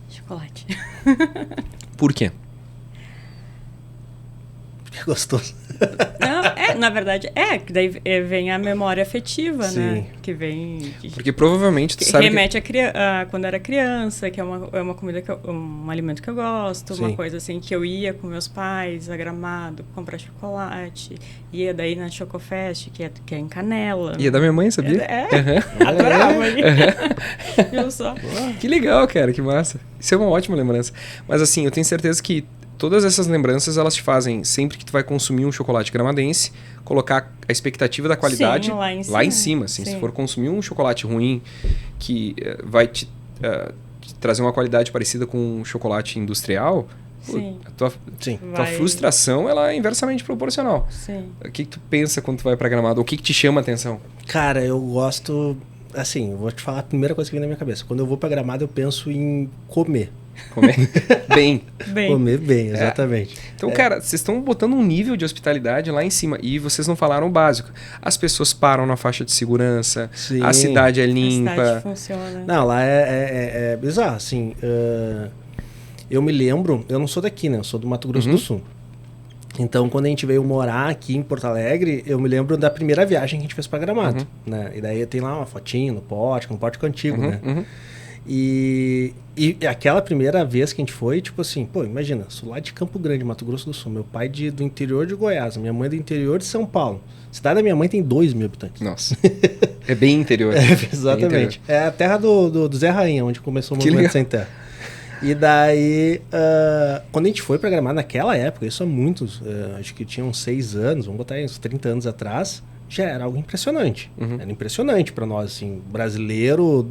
Chocolate. Por quê? Que gostoso. Não, na verdade, que daí vem a memória afetiva, né? Que vem... Porque provavelmente tu que sabe remete a quando era criança, que é uma comida, um alimento que eu gosto, uma coisa assim, que eu ia com meus pais a Gramado comprar chocolate, ia daí na Chocofest, que é em Canela. Ia da minha mãe, sabia? Adorava. Viu só? Que legal, cara, que massa. Isso é uma ótima lembrança. Mas assim, eu tenho certeza que todas essas lembranças, elas te fazem, sempre que tu vai consumir um chocolate gramadense, colocar a expectativa da qualidade lá em cima. Assim. Se for consumir um chocolate ruim, que vai te trazer uma qualidade parecida com um chocolate industrial, a tua frustração ela é inversamente proporcional. O que tu pensa quando tu vai pra Gramado? O que te chama a atenção? Cara, eu gosto... Assim, eu vou te falar a primeira coisa que vem na minha cabeça. Quando eu vou pra Gramado, eu penso em comer. Comer bem. Comer bem, exatamente. Então, cara, vocês estão botando um nível de hospitalidade lá em cima e vocês não falaram o básico. As pessoas param na faixa de segurança, a cidade é limpa. A cidade funciona. Não, lá é bizarro, assim. Eu me lembro, eu não sou daqui, né? Eu sou do Mato Grosso do Sul. Então, quando a gente veio morar aqui em Porto Alegre, eu me lembro da primeira viagem que a gente fez pra Gramado, né? E daí tem lá uma fotinho no pórtico antigo, né? E aquela primeira vez que a gente foi, tipo assim, pô, imagina, sou lá de Campo Grande, Mato Grosso do Sul, meu pai do interior de Goiás, minha mãe do interior de São Paulo. A cidade da minha mãe tem 2.000 habitantes. Nossa, é bem interior. Exatamente. É a terra do Zé Rainha, onde começou o movimento Sem Terra. E daí, quando a gente foi pra Gramado naquela época, isso há muitos, acho que tinha uns 6 anos, vamos botar aí uns 30 anos atrás, já era algo impressionante. Era impressionante para nós, assim, brasileiro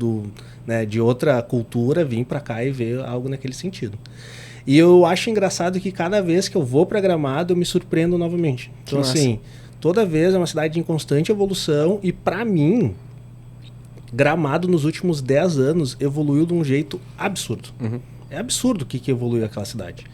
de outra cultura, vir para cá e ver algo naquele sentido. E eu acho engraçado que cada vez que eu vou para Gramado, eu me surpreendo novamente. Então, assim, toda vez é uma cidade em constante evolução e, para mim, Gramado nos últimos 10 anos evoluiu de um jeito absurdo. É absurdo o que evoluiu aquela cidade.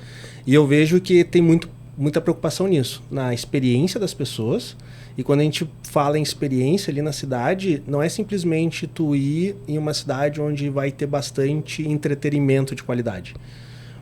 E eu vejo que tem muita preocupação nisso, na experiência das pessoas. E quando a gente fala em experiência ali na cidade, não é simplesmente tu ir em uma cidade onde vai ter bastante entretenimento de qualidade.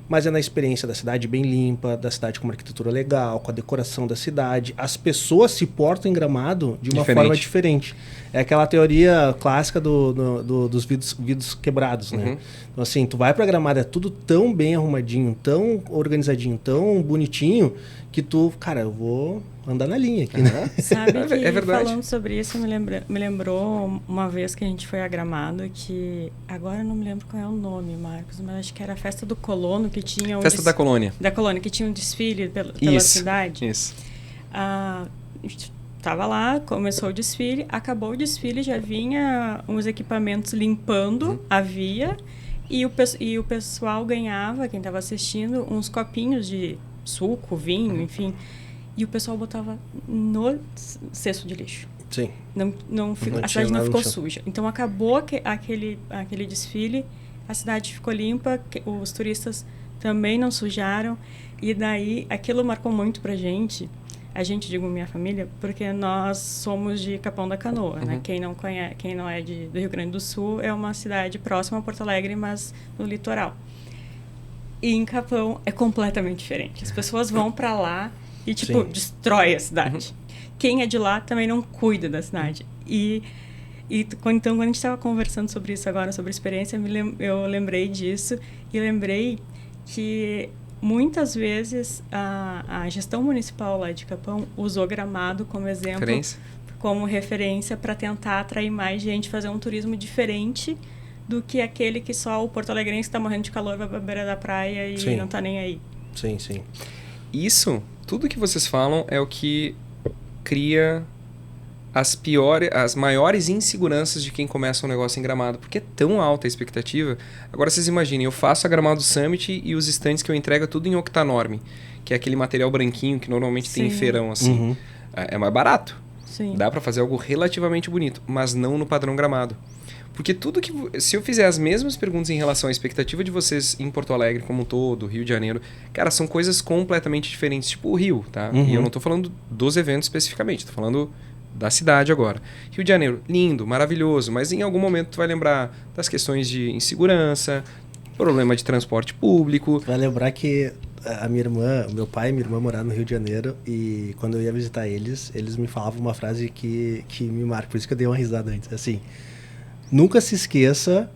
Mas é na experiência da cidade bem limpa, da cidade com uma arquitetura legal, com a decoração da cidade. As pessoas se portam em Gramado de uma forma diferente. É aquela teoria clássica dos vidros quebrados, né? Então, assim, tu vai pra Gramado, é tudo tão bem arrumadinho, tão organizadinho, tão bonitinho, que tu, cara, eu vou andar na linha aqui, né? Sabe que É verdade. falando sobre isso, me lembrou uma vez que a gente foi a Gramado, que agora eu não me lembro qual é o nome, Marcos, mas acho que era a Festa do Colono, que tinha Festa da Colônia. Da Colônia, que tinha um desfile pela cidade. Isso. Tava lá, começou o desfile, acabou o desfile, já vinha uns equipamentos limpando a via e o pessoal ganhava, quem estava assistindo, uns copinhos de suco, vinho, enfim. E o pessoal botava no cesto de lixo. Sim. A cidade não ficou suja. Então acabou aquele desfile, a cidade ficou limpa, os turistas também não sujaram. E daí aquilo marcou muito pra gente. A gente, digo minha família, porque nós somos de Capão da Canoa, né? Quem não é do Rio Grande do Sul, é uma cidade próxima a Porto Alegre, mas no litoral. E em Capão é completamente diferente. As pessoas vão para lá e, tipo, destrói a cidade. Quem é de lá também não cuida da cidade. Então, quando a gente estava conversando sobre isso agora, sobre a experiência, eu lembrei disso e lembrei que muitas vezes a gestão municipal lá de Capão usou Gramado como exemplo, como referência para tentar atrair mais gente, fazer um turismo diferente do que aquele que só o porto-alegrense está morrendo de calor, vai para a beira da praia e não está nem aí. Sim, sim. Isso, tudo que vocês falam é o que cria as maiores inseguranças de quem começa um negócio em Gramado, porque é tão alta a expectativa. Agora vocês imaginem, eu faço a Gramado Summit e os estandes que eu entrego é tudo em octanorme, que é aquele material branquinho que normalmente tem em feirão, assim. É mais barato. Sim. Dá para fazer algo relativamente bonito, mas não no padrão Gramado. Porque tudo que... Se eu fizer as mesmas perguntas em relação à expectativa de vocês em Porto Alegre como um todo, Rio de Janeiro, cara, são coisas completamente diferentes. Tipo o Rio, tá? E eu não tô falando dos eventos especificamente, tô falando da cidade agora. Rio de Janeiro, lindo, maravilhoso, mas em algum momento tu vai lembrar das questões de insegurança, problema de transporte público. Vai lembrar que a minha irmã, meu pai e minha irmã moraram no Rio de Janeiro e quando eu ia visitar eles me falavam uma frase que me marca, por isso que eu dei uma risada antes, assim, nunca se esqueça,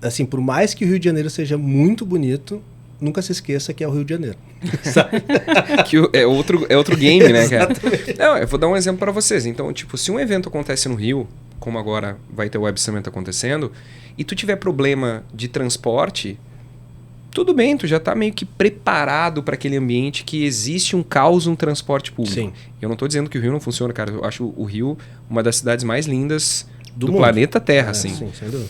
assim, por mais que o Rio de Janeiro seja muito bonito, nunca se esqueça que é o Rio de Janeiro. Que é outro game, né, cara? Não, eu vou dar um exemplo para vocês. Então, tipo, se um evento acontece no Rio, como agora vai ter o Web Summit acontecendo, e tu tiver problema de transporte, tudo bem, tu já tá meio que preparado para aquele ambiente que existe um caos no transporte público. Sim. Eu não tô dizendo que o Rio não funciona, cara. Eu acho o Rio uma das cidades mais lindas do mundo. planeta Terra, assim. Sim, sem dúvida.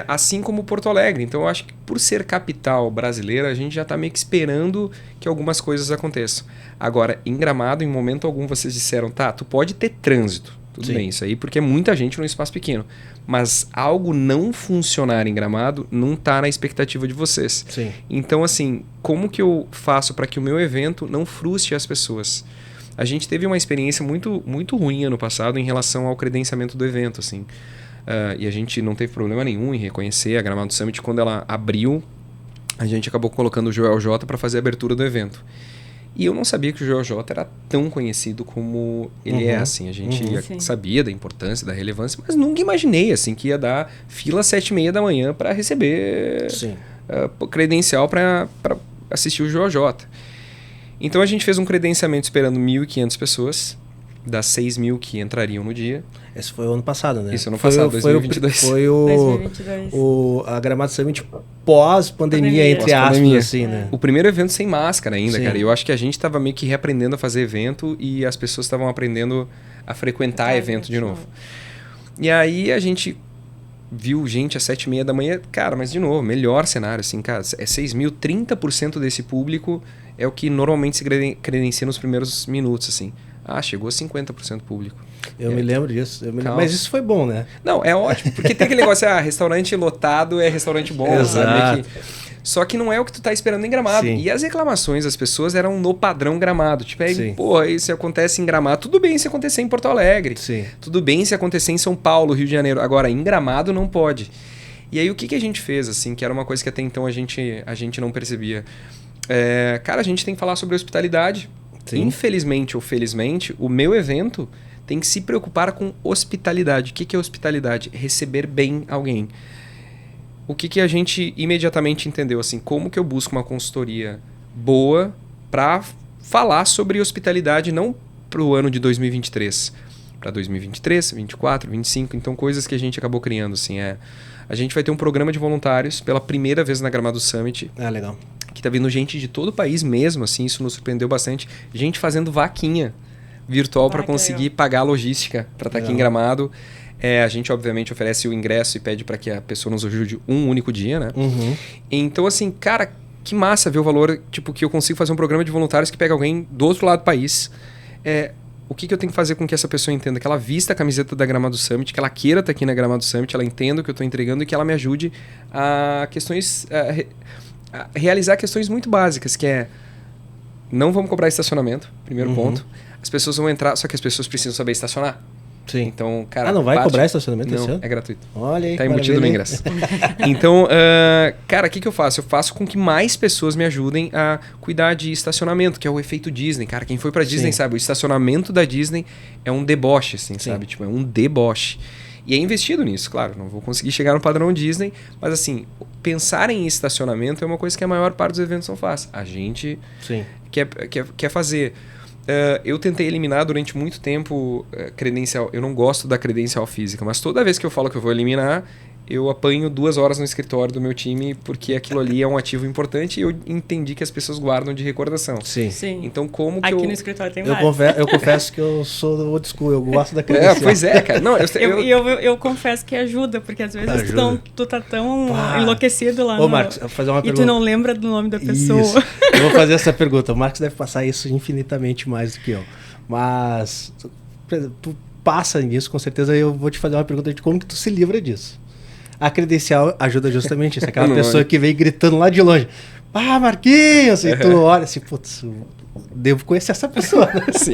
Assim como Porto Alegre. Então, eu acho que por ser capital brasileira, a gente já está meio que esperando que algumas coisas aconteçam. Agora, em Gramado, em momento algum, vocês disseram, tá, tu pode ter trânsito. Tudo bem, isso aí, porque é muita gente num espaço pequeno. Mas algo não funcionar em Gramado não está na expectativa de vocês. Sim. Então, assim, como que eu faço para que o meu evento não frustre as pessoas? A gente teve uma experiência muito, muito ruim ano passado em relação ao credenciamento do evento, assim. E a gente não teve problema nenhum em reconhecer a Gramado Summit. Quando ela abriu, a gente acabou colocando o Joel J para fazer a abertura do evento. E eu não sabia que o Joel J era tão conhecido como ele é, assim. A gente sabia da importância, da relevância, mas nunca imaginei, assim, que ia dar fila às 7h30 da manhã para receber credencial para assistir o Joel J. Então a gente fez um credenciamento esperando 1.500 pessoas, das 6.000 que entrariam no dia. Esse foi o ano passado, né? Isso, ano passado, 2022. Foi 2022. A Gramado Summit pós-pandemia, entre aspas, assim, né? O primeiro evento sem máscara ainda, cara. E eu acho que a gente estava meio que reaprendendo a fazer evento e as pessoas estavam aprendendo a frequentar evento de novo. E aí a gente viu gente às 7h30 da manhã. Cara, mas de novo, melhor cenário, assim, cara. É 6.000, 30% desse público é o que normalmente se credencia nos primeiros minutos, assim. Chegou a 50% público. Eu me lembro disso. Mas isso foi bom, né? Não, é ótimo. Porque tem aquele negócio, restaurante lotado é restaurante bom. Exato. Sabe? Só que não é o que tu tá esperando em Gramado. Sim. E as reclamações das pessoas eram no padrão Gramado. Tipo, isso acontece em Gramado. Tudo bem se acontecer em Porto Alegre. Sim. Tudo bem se acontecer em São Paulo, Rio de Janeiro. Agora, em Gramado não pode. E aí o que a gente fez, assim, que era uma coisa que até então a gente não percebia. Cara, a gente tem que falar sobre hospitalidade. Sim. Infelizmente ou felizmente, o meu evento tem que se preocupar com hospitalidade. O que é hospitalidade? Receber bem alguém. O que a gente imediatamente entendeu? Assim, como que eu busco uma consultoria boa para falar sobre hospitalidade, não para o ano de 2023. Para 2023, 24, 25. Então, coisas que a gente acabou criando, assim, a gente vai ter um programa de voluntários pela primeira vez na Gramado Summit. Ah, legal. Que tá vindo gente de todo o país mesmo, assim, isso nos surpreendeu bastante. Gente fazendo vaquinha virtual para conseguir pagar a logística para estar aqui em Gramado. A gente, obviamente, oferece o ingresso e pede para que a pessoa nos ajude um único dia, né? Então, assim, cara, que massa ver o valor, tipo, que eu consigo fazer um programa de voluntários que pega alguém do outro lado do país. O que eu tenho que fazer com que essa pessoa entenda? Que ela vista a camiseta da Gramado Summit, que ela queira estar aqui na Gramado Summit, ela entenda o que eu estou entregando e que ela me ajude a questões... a realizar questões muito básicas, que não vamos cobrar estacionamento, primeiro ponto. As pessoas vão entrar, só que as pessoas precisam saber estacionar. Sim. Então, cara... não vai cobrar estacionamento esse Não, ano? é gratuito. Olha aí. Tá embutido no ingresso. Então, cara, o que eu faço? Eu faço com que mais pessoas me ajudem a cuidar de estacionamento, que é o efeito Disney. Cara, quem foi pra Disney sabe, o estacionamento da Disney é um deboche, assim, sabe? Tipo, é um deboche. E é investido nisso, claro. Não vou conseguir chegar no padrão Disney, mas assim, pensar em estacionamento é uma coisa que a maior parte dos eventos não faz. A gente quer fazer. Eu tentei eliminar durante muito tempo credencial. Eu não gosto da credencial física, mas toda vez que eu falo que eu vou eliminar, eu apanho 2 horas no escritório do meu time, porque aquilo ali é um ativo importante e eu entendi que as pessoas guardam de recordação. Sim. Então, como que Aqui no escritório tem vários. Eu confesso que eu sou do old school, eu gosto da credencial. Pois é, cara. Não, eu confesso que ajuda, porque às vezes tu tá tão enlouquecido lá Marcos, eu vou fazer uma pergunta. E tu não lembra do nome da pessoa. Isso. Eu vou fazer essa pergunta. O Marcos deve passar isso infinitamente mais do que eu. Mas tu passa nisso, com certeza eu vou te fazer uma pergunta de como que tu se livra disso. A credencial ajuda justamente isso. Aquela pessoa que vem gritando lá de longe. Marquinhos! E tu olha assim, putz, devo conhecer essa pessoa. Né? Sim.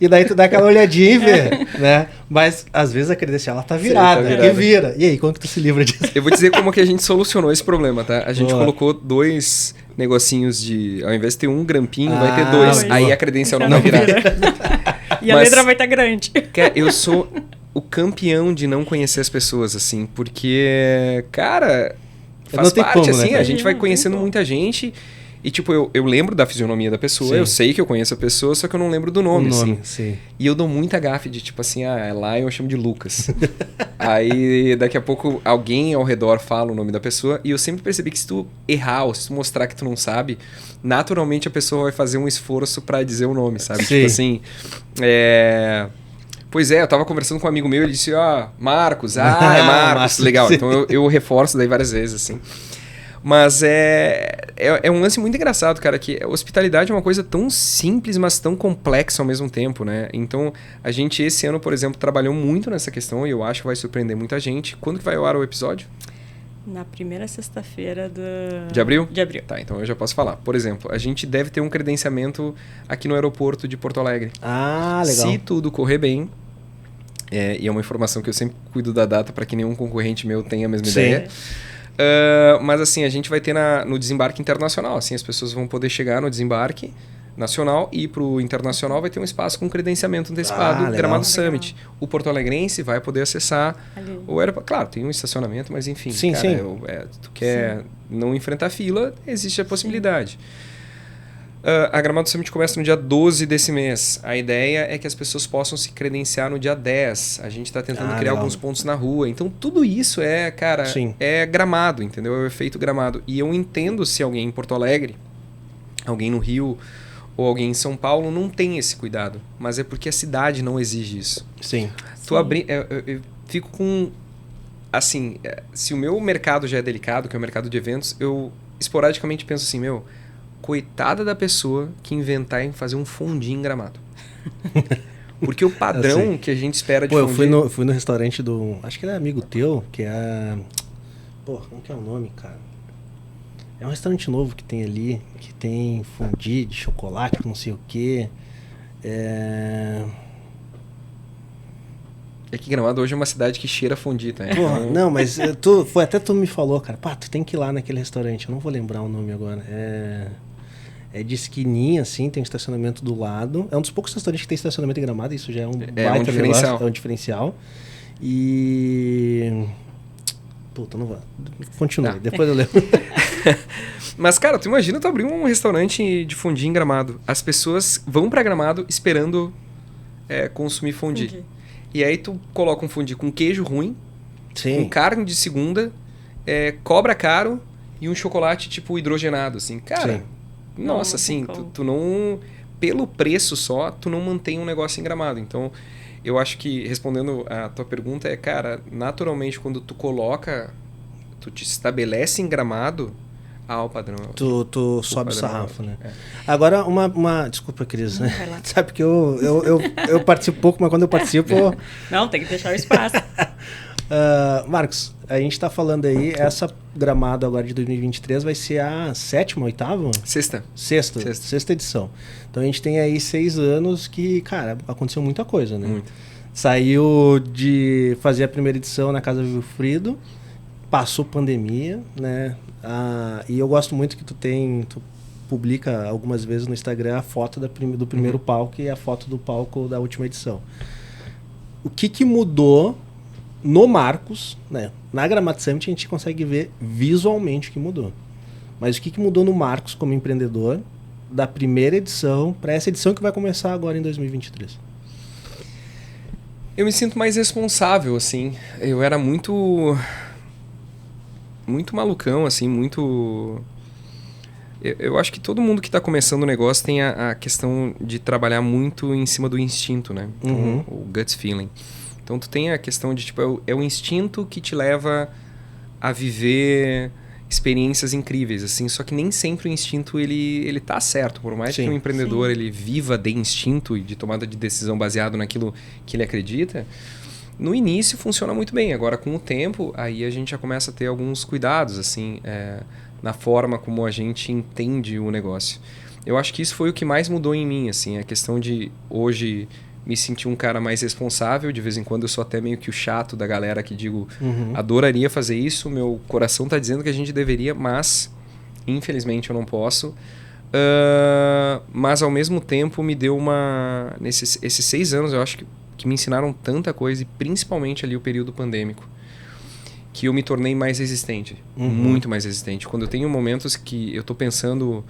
E daí tu dá aquela olhadinha e vê, né? Mas às vezes a credencial ela tá virada, e vira. E aí, como que tu se livra disso? Eu vou dizer como que a gente solucionou esse problema, tá? A gente colocou 2 negocinhos de... Ao invés de ter um grampinho, vai ter 2. Aí a credencial não vai virar. E a letra vai estar grande. Eu sou o campeão de não conhecer as pessoas, assim, porque, cara, faz parte, como, assim, né, a gente vai conhecendo muita gente e, tipo, eu lembro da fisionomia da pessoa, eu sei que eu conheço a pessoa, só que eu não lembro do nome, assim. Sim. E eu dou muita gafe de, tipo assim, é lá eu chamo de Lucas. Aí, daqui a pouco, alguém ao redor fala o nome da pessoa e eu sempre percebi que se tu errar ou se tu mostrar que tu não sabe, naturalmente a pessoa vai fazer um esforço pra dizer o nome, sabe? Sim. Tipo assim, Pois eu tava conversando com um amigo meu, ele disse, Marcos, é Marcos, legal. Sim. Então eu reforço daí várias vezes, assim. Mas é um lance muito engraçado, cara, que a hospitalidade é uma coisa tão simples, mas tão complexa ao mesmo tempo, né? Então, a gente esse ano, por exemplo, trabalhou muito nessa questão e eu acho que vai surpreender muita gente. Quando que vai ao ar o episódio? Na primeira sexta-feira de abril? De abril. Tá, então eu já posso falar. Por exemplo, a gente deve ter um credenciamento aqui no aeroporto de Porto Alegre. Legal. Se tudo correr bem, e é uma informação que eu sempre cuido da data para que nenhum concorrente meu tenha a mesma ideia. Mas assim, a gente vai ter no desembarque internacional. Assim, as pessoas vão poder chegar no desembarque nacional e para o internacional vai ter um espaço com credenciamento antecipado, Gramado Summit. O porto-alegrense vai poder acessar o aeroporto. Claro, tem um estacionamento, mas enfim. Sim, cara, tu quer não enfrentar fila, existe a possibilidade. A Gramado Summit começa no dia 12 desse mês. A ideia é que as pessoas possam se credenciar no dia 10. A gente está tentando criar alguns pontos na rua. Então, tudo isso é Gramado, entendeu? É o efeito Gramado. E eu entendo se alguém em Porto Alegre, alguém no Rio ou alguém em São Paulo não tem esse cuidado. Mas é porque a cidade não exige isso. Sim. Eu fico com... Assim, se o meu mercado já é delicado, que é o mercado de eventos, eu esporadicamente penso assim, coitada da pessoa que inventar em fazer um fondue em Gramado. Porque o padrão que a gente espera de fondue... Eu fui no restaurante do... Acho que ele é amigo teu, que é... como que é o nome, cara? É um restaurante novo que tem ali, que tem fondue de chocolate, não sei o quê. É que Gramado hoje é uma cidade que cheira fondue, tá? Não, mas tu me falou, cara, tu tem que ir lá naquele restaurante, eu não vou lembrar o nome agora. É de esquininha, assim, tem um estacionamento do lado. É um dos poucos restaurantes que tem estacionamento em Gramado, isso já é um baita diferencial. Negócio, é um diferencial. E... não vou. Continue, depois eu lembro. Mas, cara, tu imagina tu abrir um restaurante de fondue em Gramado. As pessoas vão pra Gramado esperando consumir fondue. E aí tu coloca um fondue com queijo ruim, com carne de segunda, cobra caro e um chocolate tipo hidrogenado, assim. Cara, nossa, assim, tu não... Pelo preço só, tu não mantém um negócio em Gramado. Então, eu acho que, respondendo a tua pergunta, cara, naturalmente, quando tu te estabelece em Gramado, o padrão. Tu sobe o sarrafo, né? Agora, desculpa, Cris, né? Sabe que eu participo pouco, mas quando eu participo... Não, tem que deixar o espaço. Marcos, a gente está falando aí, essa Gramado agora de 2023 vai ser a 7ª, 8ª? Sexta edição. Então a gente tem aí 6 anos que, cara, aconteceu muita coisa, né? Muito. Saiu de fazer a primeira edição na Casa Vilfrido, passou pandemia, né? E eu gosto muito que tu publica algumas vezes no Instagram a foto do primeiro palco e a foto do palco da última edição. O que mudou no Marcos, né? Na Gramado Summit a gente consegue ver visualmente o que mudou. Mas o que mudou no Marcos como empreendedor da primeira edição para essa edição que vai começar agora em 2023? Eu me sinto mais responsável, assim. Eu era muito malucão, assim, muito... Eu acho que todo mundo que está começando o negócio tem a questão de trabalhar muito em cima do instinto, né? Então, o gut feeling. Então, tu tem a questão de, tipo, é o instinto que te leva a viver experiências incríveis, assim. Só que nem sempre o instinto, ele tá certo. Por mais que o empreendedor, ele viva de instinto e de tomada de decisão baseado naquilo que ele acredita, no início funciona muito bem. Agora, com o tempo, aí a gente já começa a ter alguns cuidados, assim, na forma como a gente entende o negócio. Eu acho que isso foi o que mais mudou em mim, assim. A questão de, hoje, me sentir um cara mais responsável. De vez em quando eu sou até meio que o chato da galera que digo, adoraria fazer isso, meu coração tá dizendo que a gente deveria, mas, infelizmente, eu não posso. Mas, ao mesmo tempo, me deu esses 6 anos, eu acho que me ensinaram tanta coisa, e principalmente ali o período pandêmico, que eu me tornei mais resistente, muito mais resistente. Quando eu tenho momentos que eu tô pensando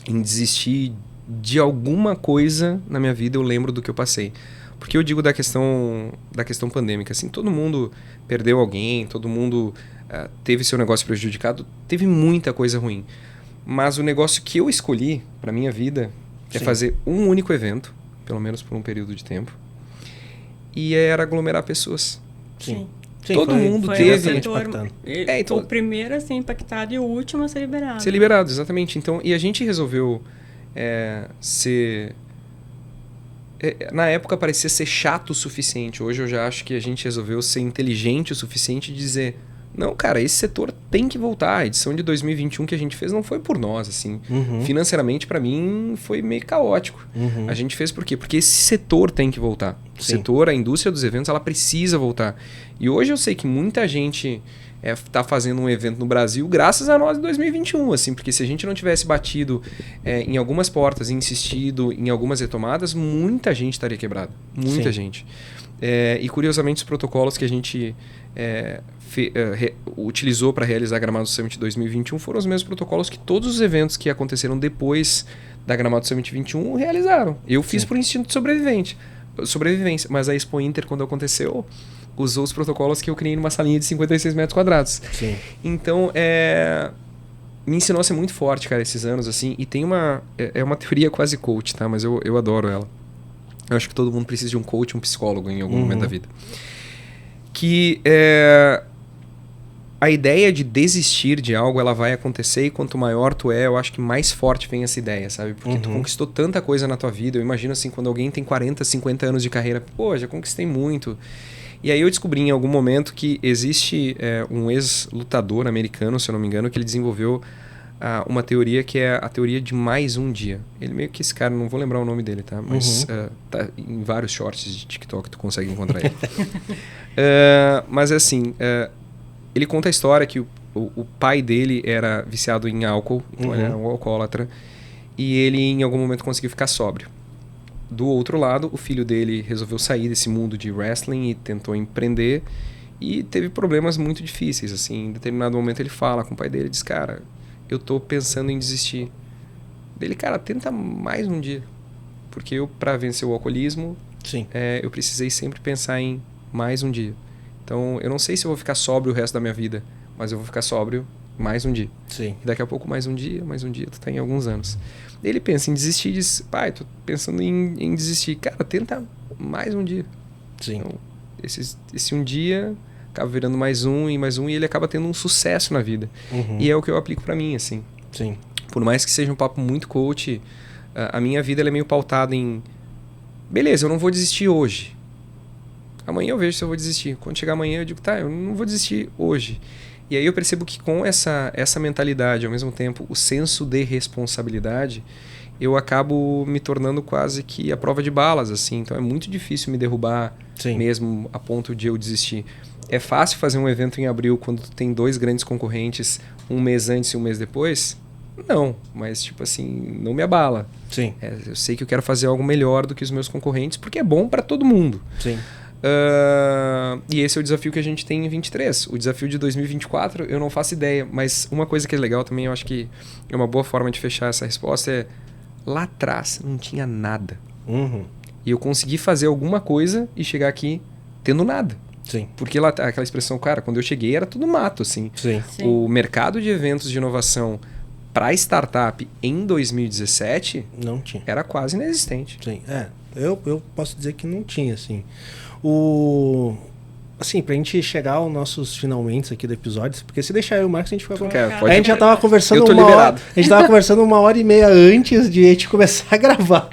em desistir de alguma coisa na minha vida, eu lembro do que eu passei. Porque eu digo da questão pandêmica, assim, todo mundo perdeu alguém, todo mundo teve seu negócio prejudicado, teve muita coisa ruim. Mas o negócio que eu escolhi para minha vida é fazer um único evento, pelo menos por um período de tempo, e era aglomerar pessoas. Sim. Todo mundo teve... Então, o primeiro a ser impactado e o último a ser liberado. Ser liberado, exatamente. Então, e a gente resolveu ser... na época parecia ser chato o suficiente. Hoje eu já acho que a gente resolveu ser inteligente o suficiente de dizer... Não, cara, esse setor tem que voltar. A edição de 2021 que a gente fez não foi por nós, assim. Financeiramente, para mim, foi meio caótico. A gente fez por quê? Porque esse setor tem que voltar. O setor, a indústria dos eventos, ela precisa voltar. E hoje eu sei que muita gente tá fazendo um evento no Brasil graças a nós em 2021, assim. Porque se a gente não tivesse batido em algumas portas e insistido em algumas retomadas, muita gente estaria quebrada. Muita gente. E curiosamente, os protocolos que a gente... utilizou para realizar a Gramado Summit 2021 foram os mesmos protocolos que todos os eventos que aconteceram depois da Gramado Summit 21 realizaram. Eu fiz por instinto de sobrevivência, mas a Expo Inter, quando aconteceu, usou os protocolos que eu criei numa salinha de 56 metros quadrados. Então, me ensinou a ser muito forte, cara, esses anos, assim, e tem uma teoria quase coach, tá? Mas eu adoro ela. Eu acho que todo mundo precisa de um coach, um psicólogo em algum momento da vida. Que a ideia de desistir de algo, ela vai acontecer, e quanto maior tu eu acho que mais forte vem essa ideia, sabe? Porque tu conquistou tanta coisa na tua vida. Eu imagino assim, quando alguém tem 40, 50 anos de carreira, pô, já conquistei muito. E aí eu descobri em algum momento que existe um ex-lutador americano, se eu não me engano, que ele desenvolveu uma teoria que é a teoria de mais um dia. Ele meio que esse cara, não vou lembrar o nome dele, tá? Mas tá em vários shorts de TikTok tu consegue encontrar ele. Mas assim, ele conta a história que o pai dele era viciado em álcool, então ele era um alcoólatra, e ele em algum momento conseguiu ficar sóbrio. Do outro lado, o filho dele resolveu sair desse mundo de wrestling e tentou empreender, e teve problemas muito difíceis, assim. Em determinado momento ele fala com o pai dele, diz, cara, eu tô pensando em desistir. Dele, cara, tenta mais um dia. Porque eu, pra vencer o alcoolismo, Sim. eu precisei sempre pensar em mais um dia. Então, eu não sei se eu vou ficar sóbrio o resto da minha vida, mas eu vou ficar sóbrio mais um dia. Sim. E daqui a pouco mais um dia, tu tá em alguns anos. Ele pensa em desistir e diz, pai, tô pensando em desistir. Cara, tenta mais um dia. Sim. Então, esse um dia acaba virando mais um e ele acaba tendo um sucesso na vida. E é o que eu aplico pra mim, assim. Sim. Por mais que seja um papo muito coach, a minha vida ela é meio pautada em... Beleza, eu não vou desistir hoje. Amanhã eu vejo se eu vou desistir. Quando chegar amanhã eu digo, tá, eu não vou desistir hoje. E aí eu percebo que com essa mentalidade, ao mesmo tempo, o senso de responsabilidade, eu acabo me tornando quase que a prova de balas, assim. Então é muito difícil me derrubar mesmo a ponto de eu desistir. É fácil fazer um evento em abril quando tu tem 2 grandes concorrentes um mês antes e um mês depois? Não, mas tipo assim, não me abala. Sim. Eu sei que eu quero fazer algo melhor do que os meus concorrentes, porque é bom para todo mundo. Sim. E esse é o desafio que a gente tem em 23. O desafio de 2024 eu não faço ideia, mas uma coisa que é legal também, eu acho que é uma boa forma de fechar essa resposta é, lá atrás não tinha nada. E eu consegui fazer alguma coisa e chegar aqui tendo nada. Sim. Porque lá aquela expressão, cara, quando eu cheguei era tudo mato, assim. Sim. O mercado de eventos de inovação para startup em 2017 não tinha. Era quase inexistente. Sim. Eu posso dizer que não tinha, assim. Assim, pra gente chegar aos nossos finalmente aqui do episódio, porque se deixar eu e o Marcos, a gente fica com... A gente já tava conversando a gente tava conversando 1h30 antes de a gente começar a gravar.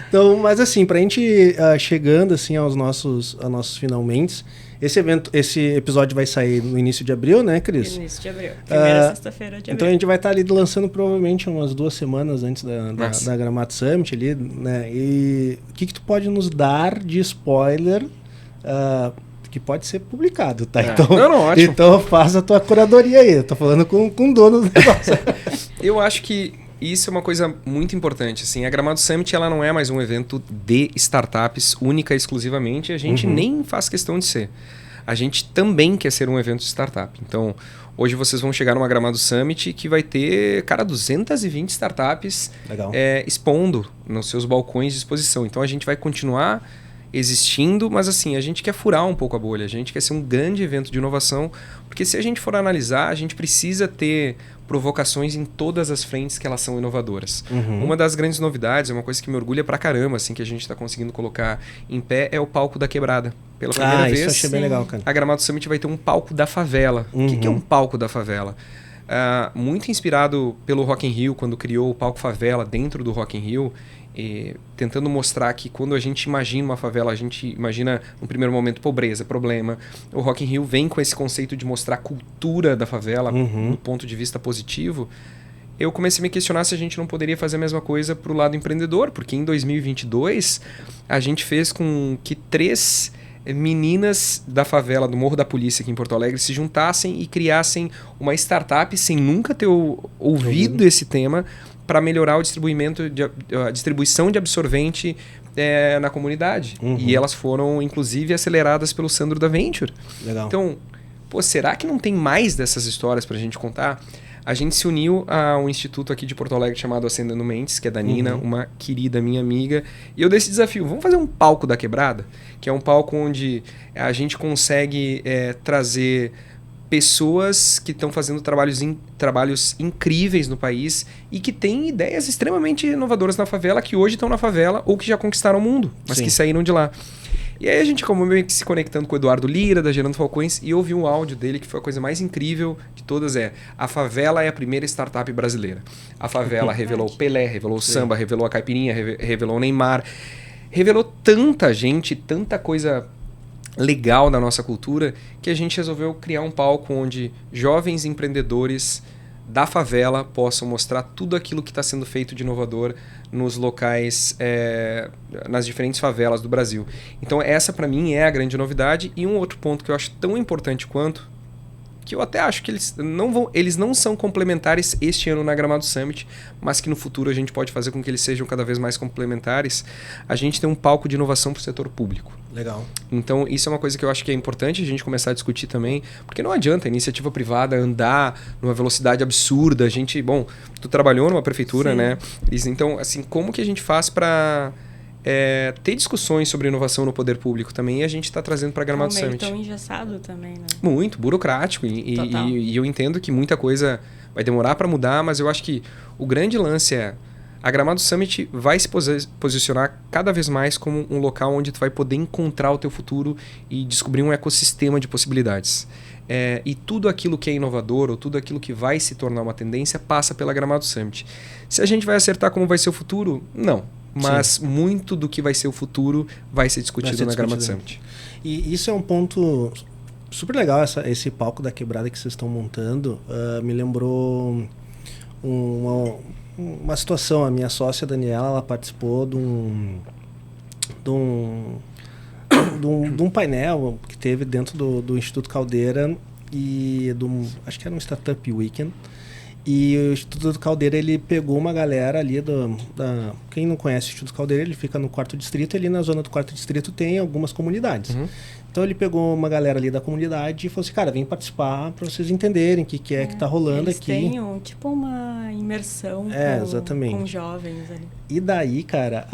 Então, mas assim, pra gente chegando assim aos nossos finalmente, esse episódio vai sair no início de abril, né, Cris? Início de abril. Primeira sexta-feira de abril. Então a gente vai estar ali lançando provavelmente umas 2 semanas antes da Gramado Summit ali, né? E o que tu pode nos dar de spoiler que pode ser publicado, tá? Ótimo. Então faz a tua curadoria aí. Eu tô falando com o dono do negócio. Eu acho que isso é uma coisa muito importante. Assim, a Gramado Summit ela não é mais um evento de startups única e exclusivamente. A gente nem faz questão de ser. A gente também quer ser um evento de startup. Então, hoje vocês vão chegar numa Gramado Summit que vai ter, 220 startups expondo nos seus balcões de exposição. Então, a gente vai continuar existindo, mas assim, a gente quer furar um pouco a bolha. A gente quer ser um grande evento de inovação, porque se a gente for analisar, a gente precisa ter provocações em todas as frentes que elas são inovadoras. Uma das grandes novidades, é uma coisa que me orgulha pra caramba, assim, que a gente está conseguindo colocar em pé, é o palco da quebrada. Pela primeira vez, isso eu achei bem legal, cara. A Gramado Summit vai ter um palco da favela. O que é um palco da favela? Muito inspirado pelo Rock in Rio, quando criou o palco favela dentro do Rock in Rio, tentando mostrar que quando a gente imagina uma favela, a gente imagina no primeiro momento pobreza, problema. O Rock in Rio vem com esse conceito de mostrar a cultura da favela do ponto de vista positivo. Eu comecei a me questionar se a gente não poderia fazer a mesma coisa para o lado empreendedor, porque em 2022 a gente fez com que 3 meninas da favela do Morro da Polícia aqui em Porto Alegre se juntassem e criassem uma startup sem nunca ter ouvido esse tema, para melhorar a distribuição de absorvente na comunidade. E elas foram, inclusive, aceleradas pelo Sandro da Venture. Legal. Então, será que não tem mais dessas histórias para a gente contar? A gente se uniu a um instituto aqui de Porto Alegre chamado Acendendo Mentes, que é da Nina, uma querida minha amiga. E eu dei esse desafio, vamos fazer um palco da quebrada? Que é um palco onde a gente consegue trazer pessoas que estão fazendo trabalhos incríveis no país e que têm ideias extremamente inovadoras na favela, que hoje estão na favela ou que já conquistaram o mundo, mas que saíram de lá. E aí a gente acabou meio que se conectando com o Eduardo Lira, da Gerando Falcões, e ouvi um áudio dele que foi a coisa mais incrível de todas, a favela é a primeira startup brasileira. A favela revelou o Pelé, revelou o samba, revelou a caipirinha, revelou o Neymar, revelou tanta gente, tanta coisa legal da nossa cultura, que a gente resolveu criar um palco onde jovens empreendedores da favela possam mostrar tudo aquilo que está sendo feito de inovador nos locais, nas diferentes favelas do Brasil. Então essa para mim é a grande novidade. E um outro ponto que eu acho tão importante quanto, que eu até acho que eles não são complementares este ano na Gramado Summit, mas que no futuro a gente pode fazer com que eles sejam cada vez mais complementares. A gente tem um palco de inovação para o setor público. Legal. Então isso é uma coisa que eu acho que é importante a gente começar a discutir também, porque não adianta a iniciativa privada andar numa velocidade absurda. Tu trabalhou numa prefeitura, né? Então, assim, como que a gente faz para ter discussões sobre inovação no poder público também, e a gente está trazendo para a Gramado Summit. Summit. Tão engessado também, né? Muito, burocrático. E eu entendo que muita coisa vai demorar para mudar, mas eu acho que o grande lance é a Gramado Summit vai se posicionar cada vez mais como um local onde tu vai poder encontrar o teu futuro e descobrir um ecossistema de possibilidades. E tudo aquilo que é inovador ou tudo aquilo que vai se tornar uma tendência passa pela Gramado Summit. Se a gente vai acertar como vai ser o futuro, não. Mas muito do que vai ser o futuro vai ser discutido na Gramado Summit. E isso é um ponto super legal, esse palco da quebrada que vocês estão montando. Me lembrou uma situação. A minha sócia Daniela, ela participou de um painel que teve dentro do Instituto Caldeira e acho que era um Startup Weekend. E o Instituto Caldeira, ele pegou uma galera ali quem não conhece o Instituto Caldeira, ele fica no 4º Distrito, e ali na zona do 4º Distrito tem algumas comunidades. Então ele pegou uma galera ali da comunidade e falou assim, cara, vem participar para vocês entenderem o que é que tá rolando eles aqui. Eles têm tipo uma imersão com jovens ali. E daí, cara,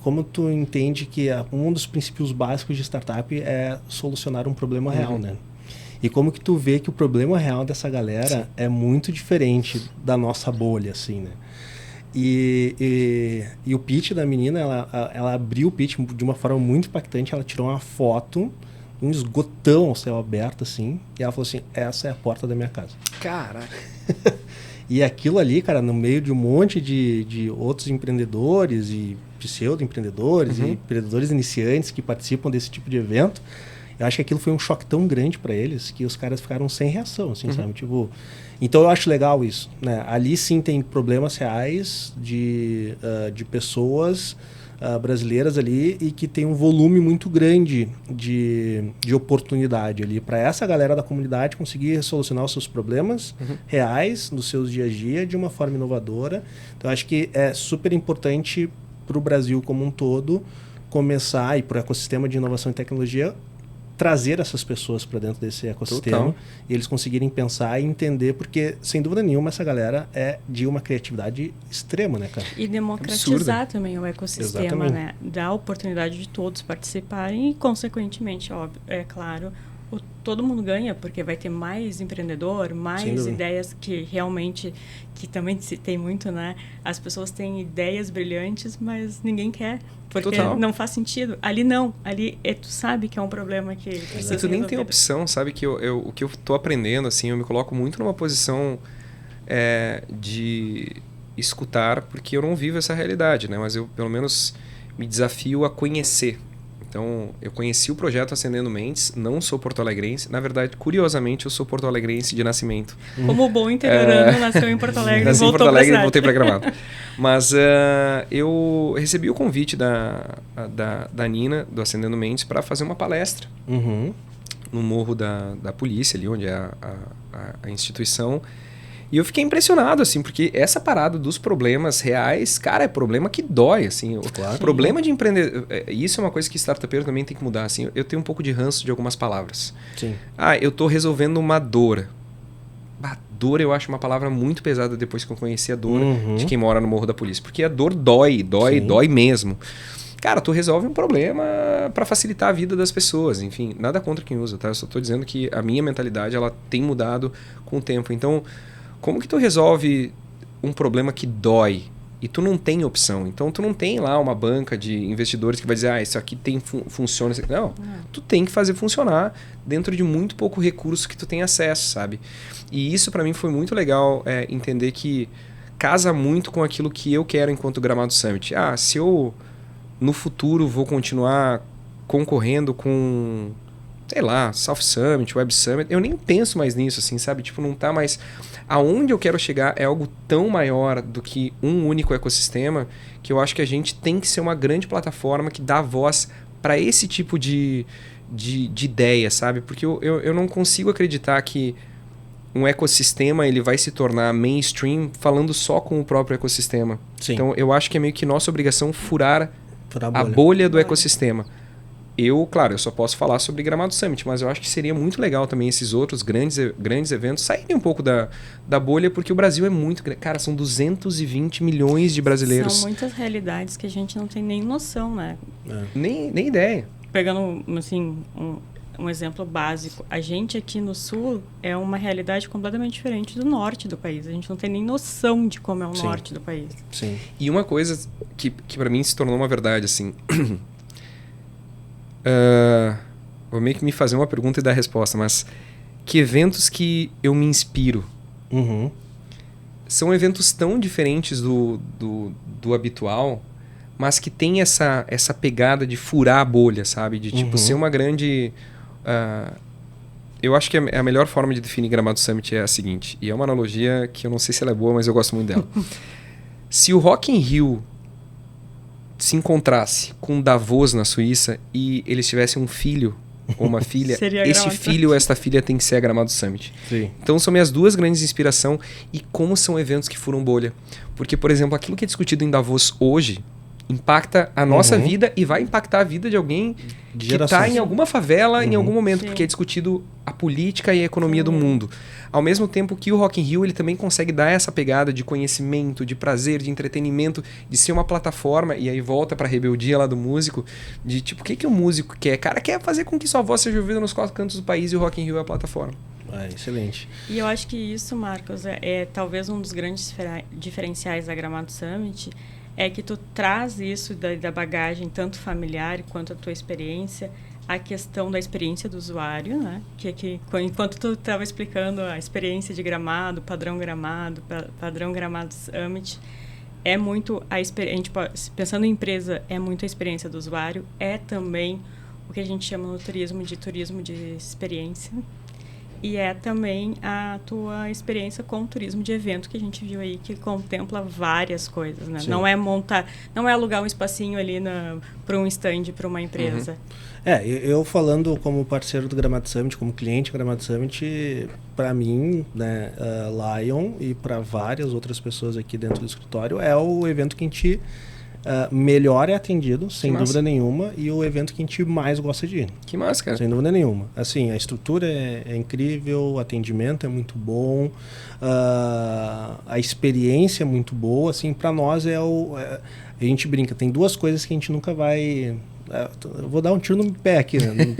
como tu entende que um dos princípios básicos de startup é solucionar um problema real, né? E como que tu vê que o problema real dessa galera é muito diferente da nossa bolha, assim, né? E o pitch da menina, ela abriu o pitch de uma forma muito impactante. Ela tirou uma foto, um esgotão ao céu aberto, assim, e ela falou assim, essa é a porta da minha casa. Caraca! E aquilo ali, cara, no meio de um monte de outros empreendedores e pseudo-empreendedores e empreendedores iniciantes que participam desse tipo de evento, eu acho que aquilo foi um choque tão grande para eles que os caras ficaram sem reação, assim, sabe? Tipo, então eu acho legal isso, né? Ali sim tem problemas reais de pessoas brasileiras ali e que tem um volume muito grande de oportunidade ali para essa galera da comunidade conseguir solucionar os seus problemas reais nos seus dias a dia de uma forma inovadora. Então eu acho que é super importante para o Brasil como um todo começar, e para o ecossistema de inovação e tecnologia, trazer essas pessoas para dentro desse ecossistema. Total. E eles conseguirem pensar e entender, porque, sem dúvida nenhuma, essa galera é de uma criatividade extrema, né, cara? E democratizar também o ecossistema, né? Dar a oportunidade de todos participarem e, consequentemente, óbvio, é claro, todo mundo ganha, porque vai ter mais empreendedor, mais ideias que realmente, que também se tem muito, né? As pessoas têm ideias brilhantes, mas ninguém quer, porque não faz sentido. Ali não, ali tu sabe que é um problema que precisa tu nem tem opção, sabe? Que o que eu tô aprendendo, assim, eu me coloco muito numa posição de escutar, porque eu não vivo essa realidade, né? Mas eu, pelo menos, me desafio a conhecer. Então, eu conheci o projeto Acendendo Mentes, não sou porto-alegrense. Na verdade, curiosamente, eu sou porto-alegrense de nascimento. Como bom interiorano, nasceu em Porto Alegre e voltou para a cidade. Nasci em Porto Alegre e voltei para Gramado. Mas eu recebi o convite da Nina, do Acendendo Mentes, para fazer uma palestra no morro da polícia, ali onde é a instituição. E eu fiquei impressionado, assim, porque essa parada dos problemas reais, cara, é problema que dói, assim. Claro. O problema de empreender... Isso é uma coisa que startupeiro também tem que mudar, assim. Eu tenho um pouco de ranço de algumas palavras. Sim. Eu tô resolvendo uma dor. Dor eu acho uma palavra muito pesada depois que eu conheci a dor de quem mora no Morro da Polícia. Porque a dor dói mesmo. Cara, tu resolve um problema para facilitar a vida das pessoas. Enfim, nada contra quem usa, tá? Eu só tô dizendo que a minha mentalidade, ela tem mudado com o tempo. Então... Como que tu resolve um problema que dói e tu não tem opção? Então, tu não tem lá uma banca de investidores que vai dizer, isso aqui funciona. Isso aqui. Não, tu tem que fazer funcionar dentro de muito pouco recurso que tu tem acesso, sabe? E isso para mim foi muito legal, entender que casa muito com aquilo que eu quero enquanto Gramado Summit. Se eu no futuro vou continuar concorrendo com... sei lá, South Summit, Web Summit, eu nem penso mais nisso, assim, sabe? Tipo, não tá mais... Aonde eu quero chegar é algo tão maior do que um único ecossistema que eu acho que a gente tem que ser uma grande plataforma que dá voz para esse tipo de ideia, sabe? Porque eu não consigo acreditar que um ecossistema ele vai se tornar mainstream falando só com o próprio ecossistema. Sim. Então, eu acho que é meio que nossa obrigação furar a bolha do ecossistema. Claro, eu só posso falar sobre Gramado Summit, mas eu acho que seria muito legal também esses outros grandes eventos saírem um pouco da bolha, porque o Brasil é muito grande. Cara, são 220 milhões de brasileiros. São muitas realidades que a gente não tem nem noção, né? Nem ideia. Pegando, assim, um exemplo básico. A gente aqui no Sul é uma realidade completamente diferente do Norte do país. A gente não tem nem noção de como é o Norte do país. Sim. E uma coisa que para mim se tornou uma verdade, assim... vou meio que me fazer uma pergunta e dar a resposta, mas que eventos que eu me inspiro? Uhum. São eventos tão diferentes do habitual, mas que tem essa pegada de furar a bolha, sabe? De tipo ser uma grande... eu acho que a melhor forma de definir Gramado Summit é a seguinte, e é uma analogia que eu não sei se ela é boa, mas eu gosto muito dela. Se o Rock in Rio se encontrasse com Davos na Suíça e eles tivessem um filho ou uma filha, este filho ou esta filha tem que ser a Gramado Summit. Sim. Então são minhas duas grandes inspirações e como são eventos que furam bolha. Porque, por exemplo, aquilo que é discutido em Davos hoje impacta a nossa vida e vai impactar a vida de alguém que está em alguma favela em algum momento, porque é discutido a política e a economia do mundo. Ao mesmo tempo que o Rock in Rio ele também consegue dar essa pegada de conhecimento, de prazer, de entretenimento, de ser uma plataforma, e aí volta para a rebeldia lá do músico, de tipo, o que o músico quer? Cara, quer fazer com que sua voz seja ouvida nos 4 cantos do país e o Rock in Rio é a plataforma. Excelente. E eu acho que isso, Marcos, é talvez um dos grandes diferenciais da Gramado Summit, é que tu traz isso da bagagem, tanto familiar quanto a tua experiência, a questão da experiência do usuário, né? Que enquanto tu estava explicando a experiência de Gramado, padrão Gramado Summit, é muito a experiência, pensando em empresa, é muito a experiência do usuário, é também o que a gente chama no turismo de experiência. E é também a tua experiência com o turismo de evento que a gente viu aí, que contempla várias coisas, né? Não é alugar um espacinho ali para um stand, para uma empresa. Eu falando como parceiro do Gramado Summit, como cliente do Gramado Summit, para mim, né, Lion e para várias outras pessoas aqui dentro do escritório, é o evento que a gente melhor é atendido, sem dúvida nenhuma, e o evento que a gente mais gosta de ir. Que massa, cara. Sem dúvida nenhuma. Assim, a estrutura é incrível, o atendimento é muito bom, a experiência é muito boa. Assim, para nós a gente brinca, tem duas coisas que a gente nunca vai... Eu vou dar um tiro no pé aqui, né?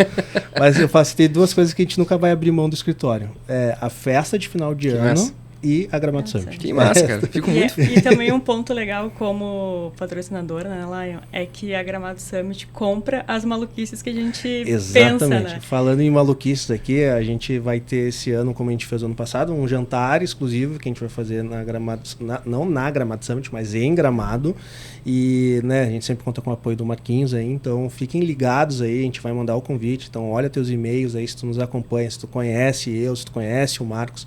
Mas tem duas coisas que a gente nunca vai abrir mão do escritório. A festa de final de ano... Massa. E a Gramado Summit. Que massa, cara. Fico muito... E também um ponto legal como patrocinadora, né, Lion, é que a Gramado Summit compra as maluquices que a gente pensa, né? Falando em maluquices aqui, a gente vai ter esse ano, como a gente fez ano passado, um jantar exclusivo que a gente vai fazer na Gramado... não na Gramado Summit, mas em Gramado. E, né, a gente sempre conta com o apoio do Marquinhos aí, então fiquem ligados aí, a gente vai mandar o convite. Então olha teus e-mails aí, se tu nos acompanha, se tu conhece se tu conhece o Marcos.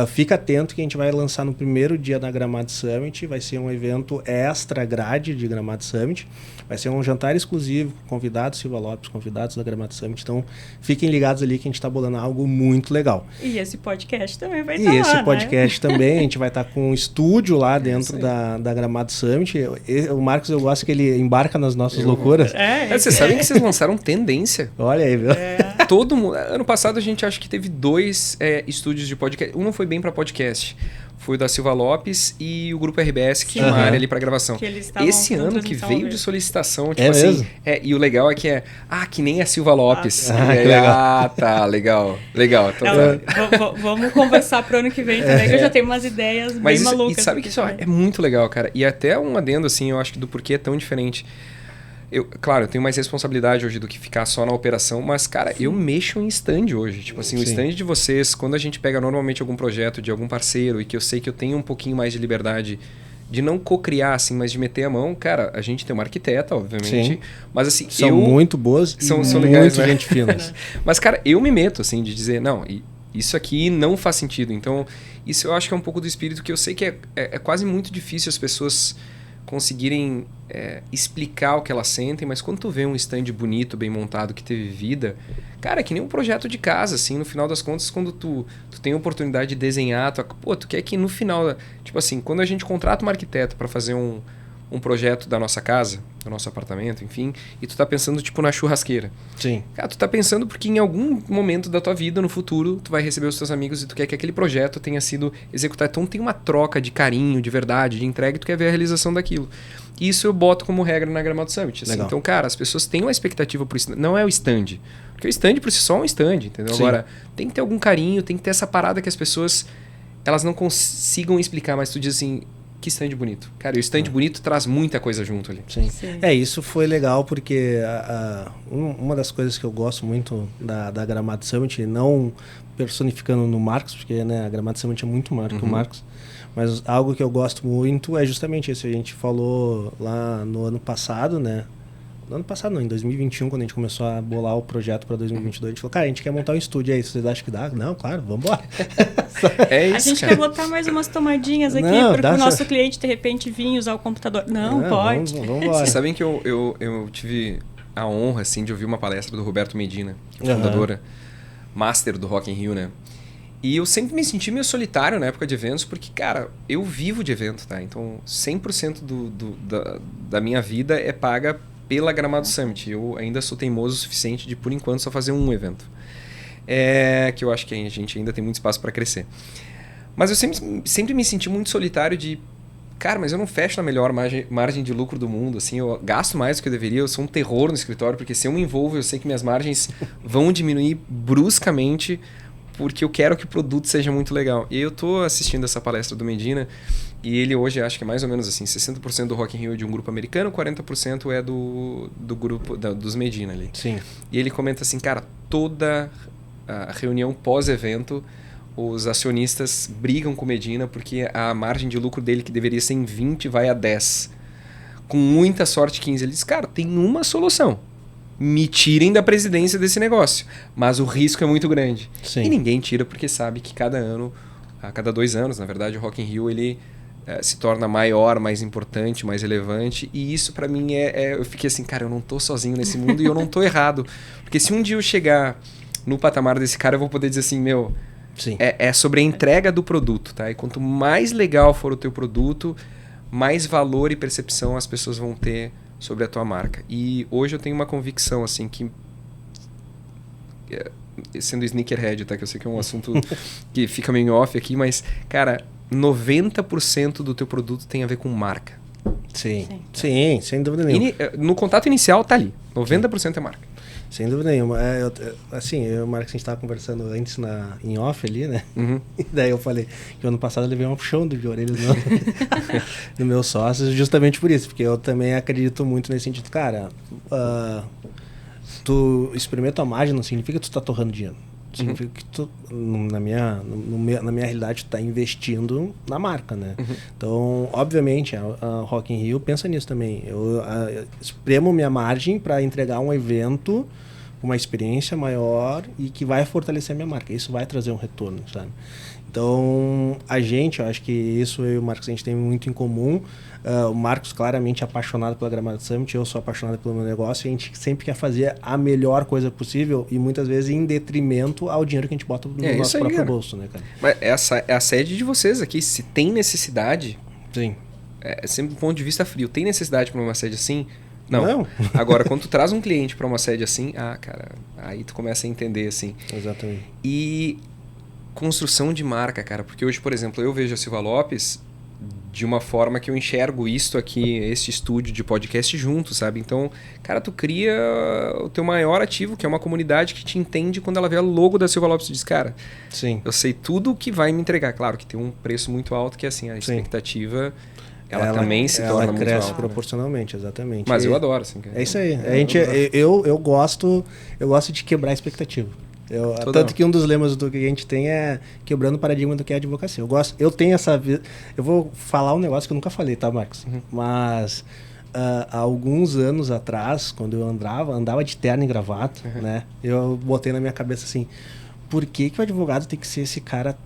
Fica atento que a gente vai lançar no primeiro dia da Gramado Summit, vai ser um evento extra grade de Gramado Summit, vai ser um jantar exclusivo, convidados Silva Lopes, convidados da Gramado Summit, então fiquem ligados ali que a gente está bolando algo muito legal. E esse podcast também vai estar lá, E esse podcast também, a gente vai estar com um estúdio lá dentro da Gramado Summit. O Marcos, eu gosto que ele embarca nas nossas loucuras. Vocês sabem que vocês lançaram Tendência. Olha aí, viu? Todo mundo. Ano passado a gente acho que teve 2 estúdios de podcast. Um não foi bem para podcast. Foi o da Silva Lopes e o Grupo RBS, que tinha uma área ali para gravação. Esse ano que veio de solicitação, tipo assim. Mesmo? E o legal é que que nem a Silva Lopes. Tá, legal. Vamos conversar pro ano que vem também, que eu já tenho umas ideias bem malucas. E sabe que isso é muito legal, cara. E até um adendo, assim, eu acho que do porquê é tão diferente. Claro, eu tenho mais responsabilidade hoje do que ficar só na operação, mas, cara, eu mexo em stand hoje. Tipo assim, o stand de vocês, quando a gente pega normalmente algum projeto de algum parceiro e que eu sei que eu tenho um pouquinho mais de liberdade de não co-criar, assim, mas de meter a mão, cara, a gente tem uma arquiteta, obviamente. Sim. Mas assim, são muito boas são legais, muito gente finas. Mas, cara, eu me meto, assim, de dizer, não, isso aqui não faz sentido. Então, isso eu acho que é um pouco do espírito que eu sei que é quase muito difícil as pessoas conseguirem explicar o que elas sentem, mas quando tu vê um stand bonito, bem montado, que teve vida, cara, é que nem um projeto de casa, assim, no final das contas, quando tu tem a oportunidade de desenhar, tu quer que no final, tipo assim, quando a gente contrata um arquiteto para fazer um um projeto da nossa casa, do nosso apartamento, enfim, e tu tá pensando, tipo, na churrasqueira. Sim. Cara, tu tá pensando porque em algum momento da tua vida, no futuro, tu vai receber os teus amigos e tu quer que aquele projeto tenha sido executado. Então tem uma troca de carinho, de verdade, de entrega, e tu quer ver a realização daquilo. Isso eu boto como regra na Gramado Summit. Assim. Então, cara, as pessoas têm uma expectativa por isso. Não é o stand. Porque o stand por si só é um stand, entendeu? Sim. Agora, tem que ter algum carinho, tem que ter essa parada que as pessoas elas não consigam explicar, mas tu diz assim, que stand bonito. Cara, e o stand bonito traz muita coisa junto ali. Sim. Sim. Isso foi legal porque uma das coisas que eu gosto muito da Gramado Summit, não personificando no Marcos, porque né, a Gramado Summit é muito maior que o Marcos, mas algo que eu gosto muito é justamente isso. A gente falou lá no ano passado, né? No ano passado não, em 2021, quando a gente começou a bolar o projeto para 2022, a gente falou, cara, a gente quer montar um estúdio aí, vocês acham que dá? Não, claro, vamos embora. É isso, a gente quer botar mais umas tomadinhas aqui, porque o nosso cliente, de repente, vinha usar o computador. Não, pode. Vamos embora. Vocês sabem que eu tive a honra, assim, de ouvir uma palestra do Roberto Medina, que é o fundador, master do Rock in Rio, né? E eu sempre me senti meio solitário na época de eventos, porque, cara, eu vivo de evento, tá? Então, 100% da minha vida é paga pela Gramado Summit. Eu ainda sou teimoso o suficiente de, por enquanto, só fazer um evento. Que eu acho que a gente ainda tem muito espaço para crescer. Mas eu sempre me senti muito solitário de... Cara, mas eu não fecho na melhor margem de lucro do mundo. Assim, eu gasto mais do que eu deveria. Eu sou um terror no escritório, porque se eu me envolvo, eu sei que minhas margens vão diminuir bruscamente, porque eu quero que o produto seja muito legal. E eu tô assistindo essa palestra do Medina, e ele hoje acho que é mais ou menos assim, 60% do Rock in Rio é de um grupo americano, 40% é do grupo dos Medina ali. Sim. E ele comenta assim, cara, toda a reunião pós-evento, os acionistas brigam com o Medina porque a margem de lucro dele, que deveria ser em 20, vai a 10. Com muita sorte, 15. Ele diz, cara, tem uma solução. Me tirem da presidência desse negócio. Mas o risco é muito grande. Sim. E ninguém tira porque sabe que cada ano, a cada 2 anos, na verdade, o Rock in Rio ele se torna maior, mais importante, mais relevante. E isso pra mim eu fiquei assim, cara, eu não tô sozinho nesse mundo e eu não tô errado. Porque se um dia eu chegar no patamar desse cara, eu vou poder dizer assim, meu... Sim. É sobre a entrega do produto, tá? E quanto mais legal for o teu produto, mais valor e percepção as pessoas vão ter sobre a tua marca. E hoje eu tenho uma convicção, assim, que... Sendo sneakerhead, tá? Que eu sei que é um assunto que fica meio off aqui, mas, cara, 90% do teu produto tem a ver com marca. Sim, sem dúvida nenhuma. No contato inicial tá ali. 90% é marca. Sem dúvida nenhuma. Eu e o Marcos, a gente estava conversando antes em off ali, né? Uhum. E daí eu falei que ano passado eu levei um puxão de orelhas do meu sócio, justamente por isso, porque eu também acredito muito nesse sentido. Cara, tu experimenta a margem não significa que tu tá torrando dinheiro. Significa que tu, na minha realidade, tu tá investindo na marca, né? Uhum. Então, obviamente, a Rock in Rio pensa nisso também. Eu espremo minha margem para entregar um evento com uma experiência maior e que vai fortalecer a minha marca. Isso vai trazer um retorno, sabe? Então, eu acho que isso eu e o Marcos, a gente tem muito em comum. O Marcos claramente é apaixonado pela Gramado Summit, eu sou apaixonado pelo meu negócio, e a gente sempre quer fazer a melhor coisa possível e muitas vezes em detrimento ao dinheiro que a gente bota no nosso próprio bolso, né, cara? Mas essa é a sede de vocês aqui. Se tem necessidade... Sim. É sempre do ponto de vista frio. Tem necessidade para uma sede assim? Não. Agora, quando tu traz um cliente para uma sede assim, cara, aí tu começa a entender, assim. Exatamente. E construção de marca, cara. Porque hoje, por exemplo, eu vejo a Silva Lopes de uma forma que eu enxergo isto aqui, este estúdio de podcast junto, sabe? Então, cara, tu cria o teu maior ativo, que é uma comunidade que te entende quando ela vê o logo da Silva Lopes e diz, cara, sim, eu sei tudo o que vai me entregar. Claro que tem um preço muito alto, que é assim, a expectativa... Ela também se torna muito alta. Ela cresce proporcionalmente, exatamente. Mas eu adoro, assim. É isso aí. Eu gosto de quebrar a expectativa. Tanto que um dos lemas do que a gente tem é quebrando o paradigma do que é advocacia. Eu tenho essa... Eu vou falar um negócio que eu nunca falei, tá, Marcos? Uhum. Mas há alguns anos atrás, quando eu andava de terno e gravata, né? Eu botei na minha cabeça assim, por que o advogado tem que ser esse cara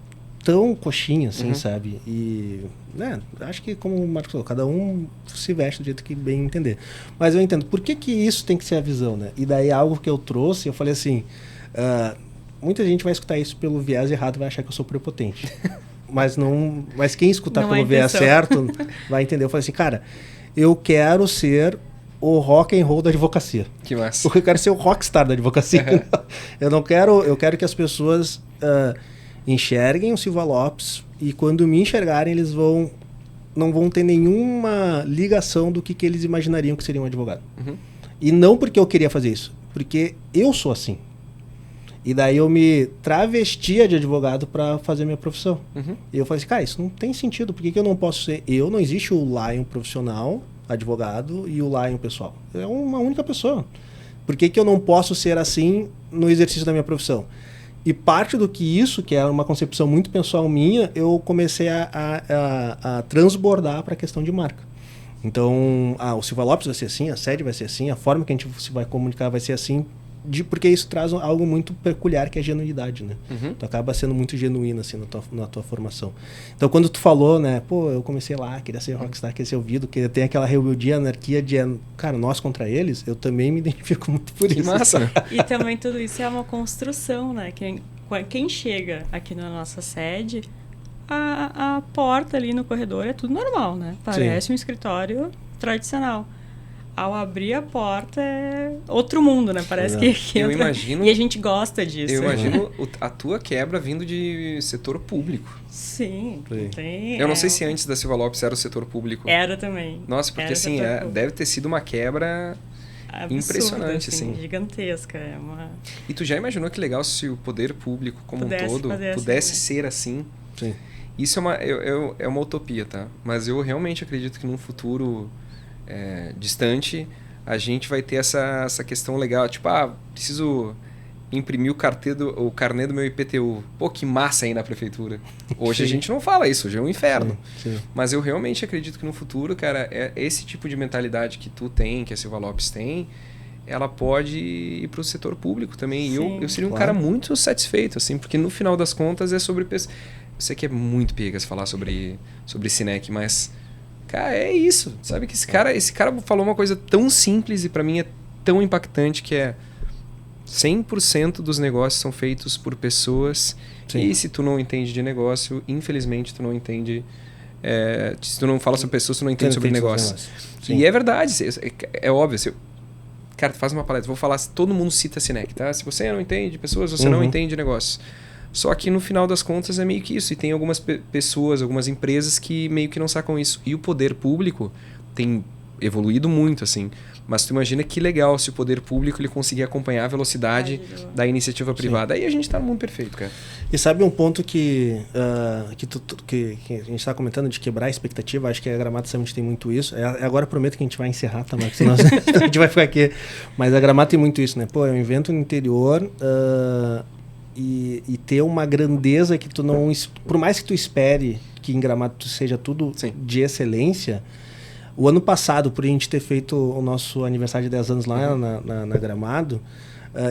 tão coxinha, assim, sabe? E, né, acho que, como o Marcos falou, cada um se veste do jeito que bem entender. Mas eu entendo, por que isso tem que ser a visão, né? E daí algo que eu trouxe, eu falei assim, muita gente vai escutar isso pelo viés errado e vai achar que eu sou prepotente. Mas quem escutar pelo viés certo vai entender. Eu falei assim, cara, eu quero ser o rock and roll da advocacia. Que massa. Porque eu quero ser o rockstar da advocacia. Eu quero que as pessoas enxerguem o Silva Lopes e quando me enxergarem, eles não vão ter nenhuma ligação do que eles imaginariam que seria um advogado. E não porque eu queria fazer isso, porque eu sou assim. E daí eu me travestia de advogado para fazer minha profissão. E eu falei assim, cara, isso não tem sentido. Por que eu não posso ser eu? Não existe o Lion profissional, advogado, e o Lion pessoal. É uma única pessoa. Por que eu não posso ser assim no exercício da minha profissão? E parte do que isso, que é uma concepção muito pessoal minha, eu comecei a transbordar para a questão de marca. Então, o Silva Lopes vai ser assim, a sede vai ser assim, a forma que a gente se vai comunicar vai ser assim, porque isso traz algo muito peculiar, que é a genuinidade, né? Tu acaba sendo muito genuíno, assim, na tua formação. Então, quando tu falou, né, pô, eu comecei lá, queria ser rockstar, queria ser ouvido, queria ter aquela rebeldia, anarquia de, cara, nós contra eles, eu também me identifico muito por isso. Que massa, né? E também tudo isso é uma construção, né? Quem chega aqui na nossa sede, a porta ali no corredor é tudo normal, né? Parece um escritório tradicional. Ao abrir a porta é outro mundo, né? Parece que eu entra... imagino, E a gente gosta disso. Eu imagino a tua quebra vindo de setor público. Sim. Eu não sei se antes da Silva Lopes era o setor público. Era também. Nossa, porque assim, deve ter sido uma quebra absurda, impressionante, assim. Gigantesca. E tu já imaginou que legal se o poder público como um todo pudesse ser assim? Sim. Isso é uma utopia, tá? Mas eu realmente acredito que num futuro distante a gente vai ter essa questão legal. Tipo, preciso imprimir o carnê do meu IPTU. Pô, que massa aí na prefeitura. Hoje a gente não fala isso, hoje é um inferno. Sim. Mas eu realmente acredito que no futuro, cara, esse tipo de mentalidade que tu tem, que a Silva Lopes tem, ela pode ir para o setor público também. Sim, e eu seria um cara muito satisfeito, assim, porque no final das contas é sobre... Eu sei que é muito pegas falar sobre Cinec, mas... Cara, é isso. Sabe que esse cara falou uma coisa tão simples e pra mim é tão impactante, que é 100% dos negócios são feitos por pessoas. Sim. E se tu não entende de negócio, infelizmente tu não entende... se tu não fala sobre pessoas, tu não entende sobre negócio. E é verdade. É óbvio. Cara, tu faz uma palestra. Vou falar, todo mundo cita Cinec, tá? Se você não entende de pessoas, você não entende de negócio. Só que no final das contas é meio que isso. E tem algumas pessoas, algumas empresas que meio que não sacam isso. E o poder público tem evoluído muito, assim. Mas tu imagina que legal se o poder público ele conseguir acompanhar a velocidade da iniciativa privada. Aí a gente tá no mundo perfeito, cara. E sabe um ponto que a gente está comentando de quebrar a expectativa? Acho que a Gramado Summit tem muito isso. Agora eu prometo que a gente vai encerrar, tá, Marcos? Senão a gente vai ficar aqui. Mas a Gramado tem muito isso, né? Pô, é um evento no interior... E ter uma grandeza que tu não... Por mais que tu espere que em Gramado seja tudo de excelência, o ano passado, por a gente ter feito o nosso aniversário de 10 anos lá na Gramado,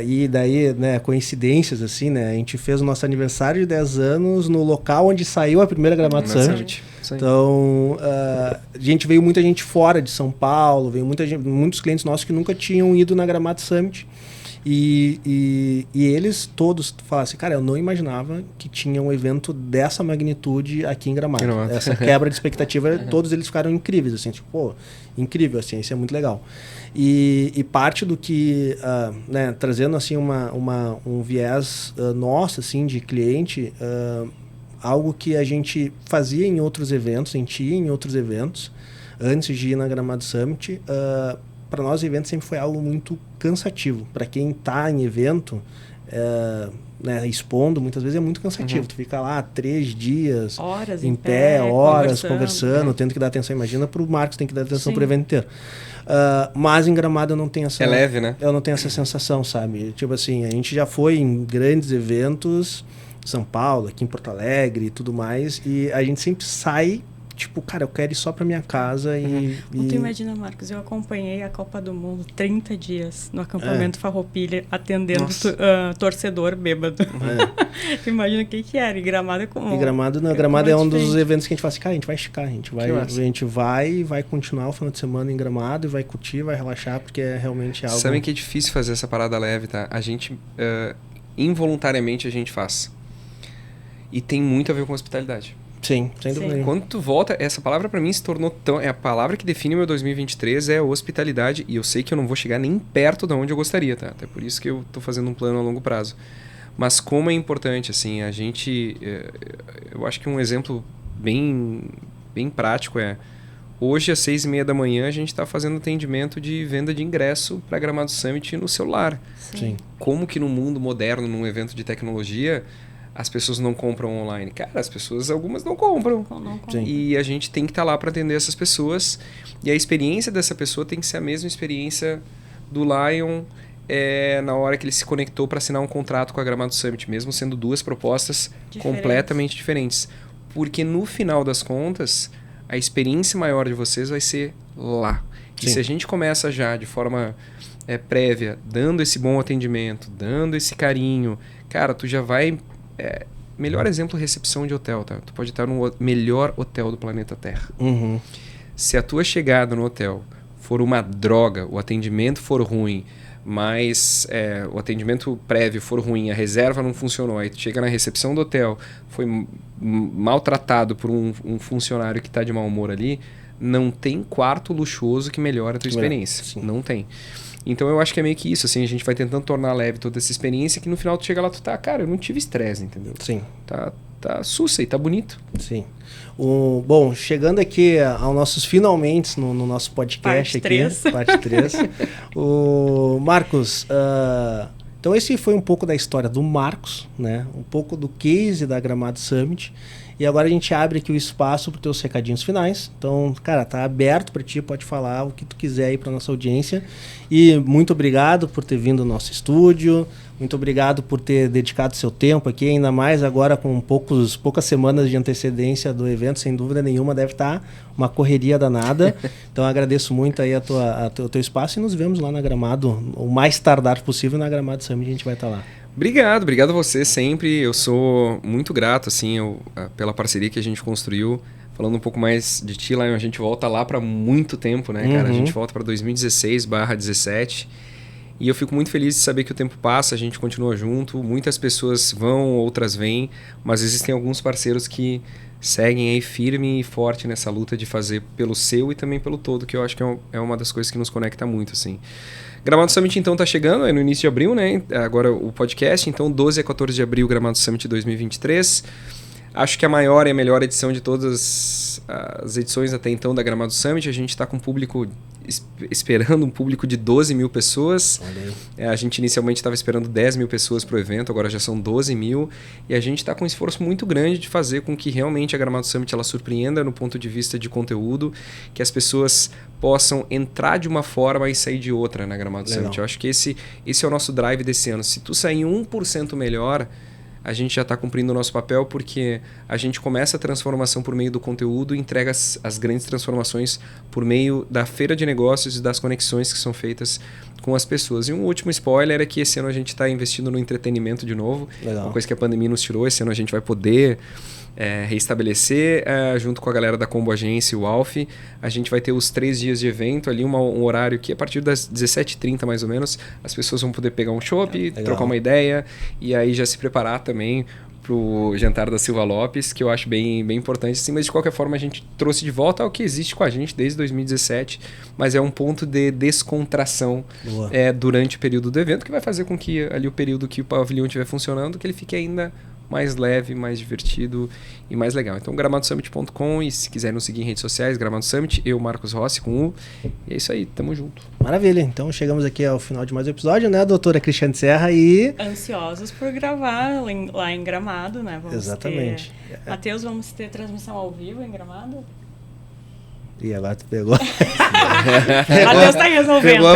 e daí, né, coincidências, assim, né? A gente fez o nosso aniversário de 10 anos no local onde saiu a primeira Gramado Summit. Então, veio muita gente fora de São Paulo, veio muitos clientes nossos que nunca tinham ido na Gramado Summit. E eles todos falaram assim, cara, eu não imaginava que tinha um evento dessa magnitude aqui em Gramado. Essa quebra de expectativa, todos eles ficaram incríveis, assim, tipo, pô, incrível, assim, isso é muito legal. E parte do que, né, trazendo assim um viés nosso, assim, de cliente, algo que a gente fazia em outros eventos, a gente ia em outros eventos, antes de ir na Gramado Summit, para nós o evento sempre foi algo muito cansativo. Para quem está em evento, né, expondo, muitas vezes é muito cansativo. Tu fica lá 3 dias, horas em pé, horas conversando, tendo que dar atenção. Imagina para o Marcos, tem que dar atenção para o evento inteiro. Mas em Gramado eu não tenho essa... É leve, né? Eu não tenho essa sensação, sabe? Tipo assim, a gente já foi em grandes eventos, São Paulo, aqui em Porto Alegre e tudo mais, e a gente sempre sai... Tipo, cara, eu quero ir só pra minha casa Tu imagina, Marcos, eu acompanhei a Copa do Mundo 30 dias no acampamento Farroupilha, atendendo torcedor bêbado. Imagina o que era. E Gramado é como... E Gramado, não, Gramado é um dos eventos que a gente fala assim, cara, a gente vai esticar, a gente vai continuar o final de semana em Gramado e vai curtir, vai relaxar, porque é realmente algo... Sabem que é difícil fazer essa parada leve, tá? A gente, involuntariamente, a gente faz. E tem muito a ver com hospitalidade. Sim, sem dúvida. Sim. Quando tu volta, essa palavra pra mim se tornou tão... É a palavra que define o meu 2023, é hospitalidade. E eu sei que eu não vou chegar nem perto de onde eu gostaria, tá? Até por isso que eu tô fazendo um plano a longo prazo. Mas como é importante, assim, a gente... Eu acho que um exemplo bem prático é... Hoje, às 6h30 da manhã, a gente está fazendo atendimento de venda de ingresso para Gramado Summit no celular. Sim. Como que no mundo moderno, num evento de tecnologia, as pessoas não compram online? Cara, as pessoas, algumas não compram. Não Sim. E a gente tem que estar lá para atender essas pessoas. E a experiência dessa pessoa tem que ser a mesma experiência do Lion na hora que ele se conectou para assinar um contrato com a Gramado Summit, mesmo sendo duas propostas completamente diferentes. Porque no final das contas... a experiência maior de vocês vai ser lá. Sim. E se a gente começa já de forma prévia, dando esse bom atendimento, dando esse carinho, cara, tu já vai... melhor exemplo, recepção de hotel, tá? Tu pode estar no melhor hotel do planeta Terra. Uhum. Se a tua chegada no hotel for uma droga, o atendimento for ruim, mas o atendimento prévio for ruim, a reserva não funcionou, aí tu chega na recepção do hotel, foi maltratado por um funcionário que está de mau humor ali, não tem quarto luxuoso que melhore a tua experiência. Sim. Não tem. Então eu acho que é meio que isso, assim, a gente vai tentando tornar leve toda essa experiência, que no final tu chega lá, tu tá, cara, eu não tive estresse, entendeu? Sim. Tá sussa e tá bonito. Sim. Bom, chegando aqui aos nossos finalmente no nosso podcast parte 3. Marcos, então esse foi um pouco da história do Marcos, né? Um pouco do case da Gramado Summit. E agora a gente abre aqui o espaço para os teus recadinhos finais. Então, cara, tá aberto para ti, pode falar o que tu quiser aí para nossa audiência. E muito obrigado por ter vindo ao nosso estúdio. Muito obrigado por ter dedicado seu tempo aqui, ainda mais agora com poucas semanas de antecedência do evento, sem dúvida nenhuma, deve estar uma correria danada. Então agradeço muito aí o teu espaço e nos vemos lá na Gramado, o mais tardar possível na Gramado Summit, a gente vai estar lá. Obrigado a você sempre. Eu sou muito grato assim, pela parceria que a gente construiu. Falando um pouco mais de ti, lá a gente volta lá para muito tempo, né, cara? A gente volta para 2016/17. E eu fico muito feliz de saber que o tempo passa, a gente continua junto. Muitas pessoas vão, outras vêm, mas existem alguns parceiros que seguem aí firme e forte nessa luta de fazer pelo seu e também pelo todo, que eu acho que é uma das coisas que nos conecta muito, assim. Gramado Summit, então, tá chegando, no início de abril, né? Agora o podcast, então 12 a 14 de abril, Gramado Summit 2023. Acho que a maior e a melhor edição de todas as edições até então da Gramado Summit. A gente está com esperando um público de 12 mil pessoas. A gente inicialmente estava esperando 10 mil pessoas para o evento, agora já são 12 mil. E a gente está com um esforço muito grande de fazer com que realmente a Gramado Summit ela surpreenda no ponto de vista de conteúdo, que as pessoas possam entrar de uma forma e sair de outra na Gramado Summit. Eu acho que esse é o nosso drive desse ano. Se tu sair 1% melhor, a gente já está cumprindo o nosso papel, porque a gente começa a transformação por meio do conteúdo e entrega as grandes transformações por meio da feira de negócios e das conexões que são feitas com as pessoas. E um último spoiler é que esse ano a gente está investindo no entretenimento de novo. Legal. Uma coisa que a pandemia nos tirou. Esse ano a gente vai poder reestabelecer, junto com a galera da Combo Agência e o Alf. A gente vai ter os 3 dias de evento ali, um horário que a partir das 17h30 mais ou menos, as pessoas vão poder pegar um chopp, trocar uma ideia e aí já se preparar também pro jantar da Silva Lopes, que eu acho bem importante, assim, mas de qualquer forma a gente trouxe de volta ao que existe com a gente desde 2017, mas é um ponto de descontração durante o período do evento, que vai fazer com que ali o período que o pavilhão estiver funcionando, que ele fique ainda mais leve, mais divertido e mais legal. Então, gramadosummit.com, e se quiser nos seguir em redes sociais, Gramado Summit, eu, Marcos Rossi, com U. E é isso aí, tamo junto. Maravilha. Então, chegamos aqui ao final de mais um episódio, né, doutora Cristiane Serra, e... Ansiosos por gravar lá em Gramado, né? Exatamente. Matheus, vamos ter transmissão ao vivo em Gramado? E agora tu pegou. Matheus tá resolvendo. Pegou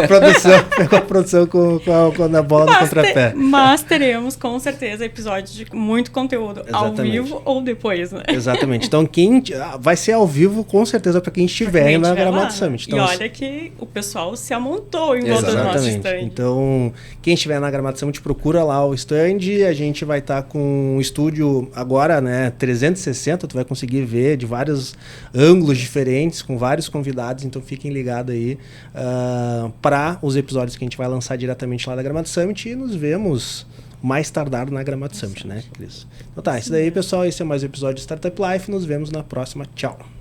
a produção com a bola no contrapé. Mas teremos, com certeza, episódios de muito conteúdo. Exatamente. Ao vivo ou depois, né? Exatamente. Então, vai ser ao vivo, com certeza, para quem estiver na Gramado Summit. Então, e olha que o pessoal se amontou em volta do nosso stand. Então, quem estiver na Gramado Summit, procura lá o stand. A gente vai estar com um estúdio agora, né, 360. Tu vai conseguir ver de vários ângulos diferentes, com vários convidados, então fiquem ligados aí para os episódios que a gente vai lançar diretamente lá da Gramado Summit, e nos vemos mais tardar na Gramado Summit, né, Cris? Então tá, isso daí, pessoal. Esse é mais um episódio de Startup Life. Nos vemos na próxima. Tchau.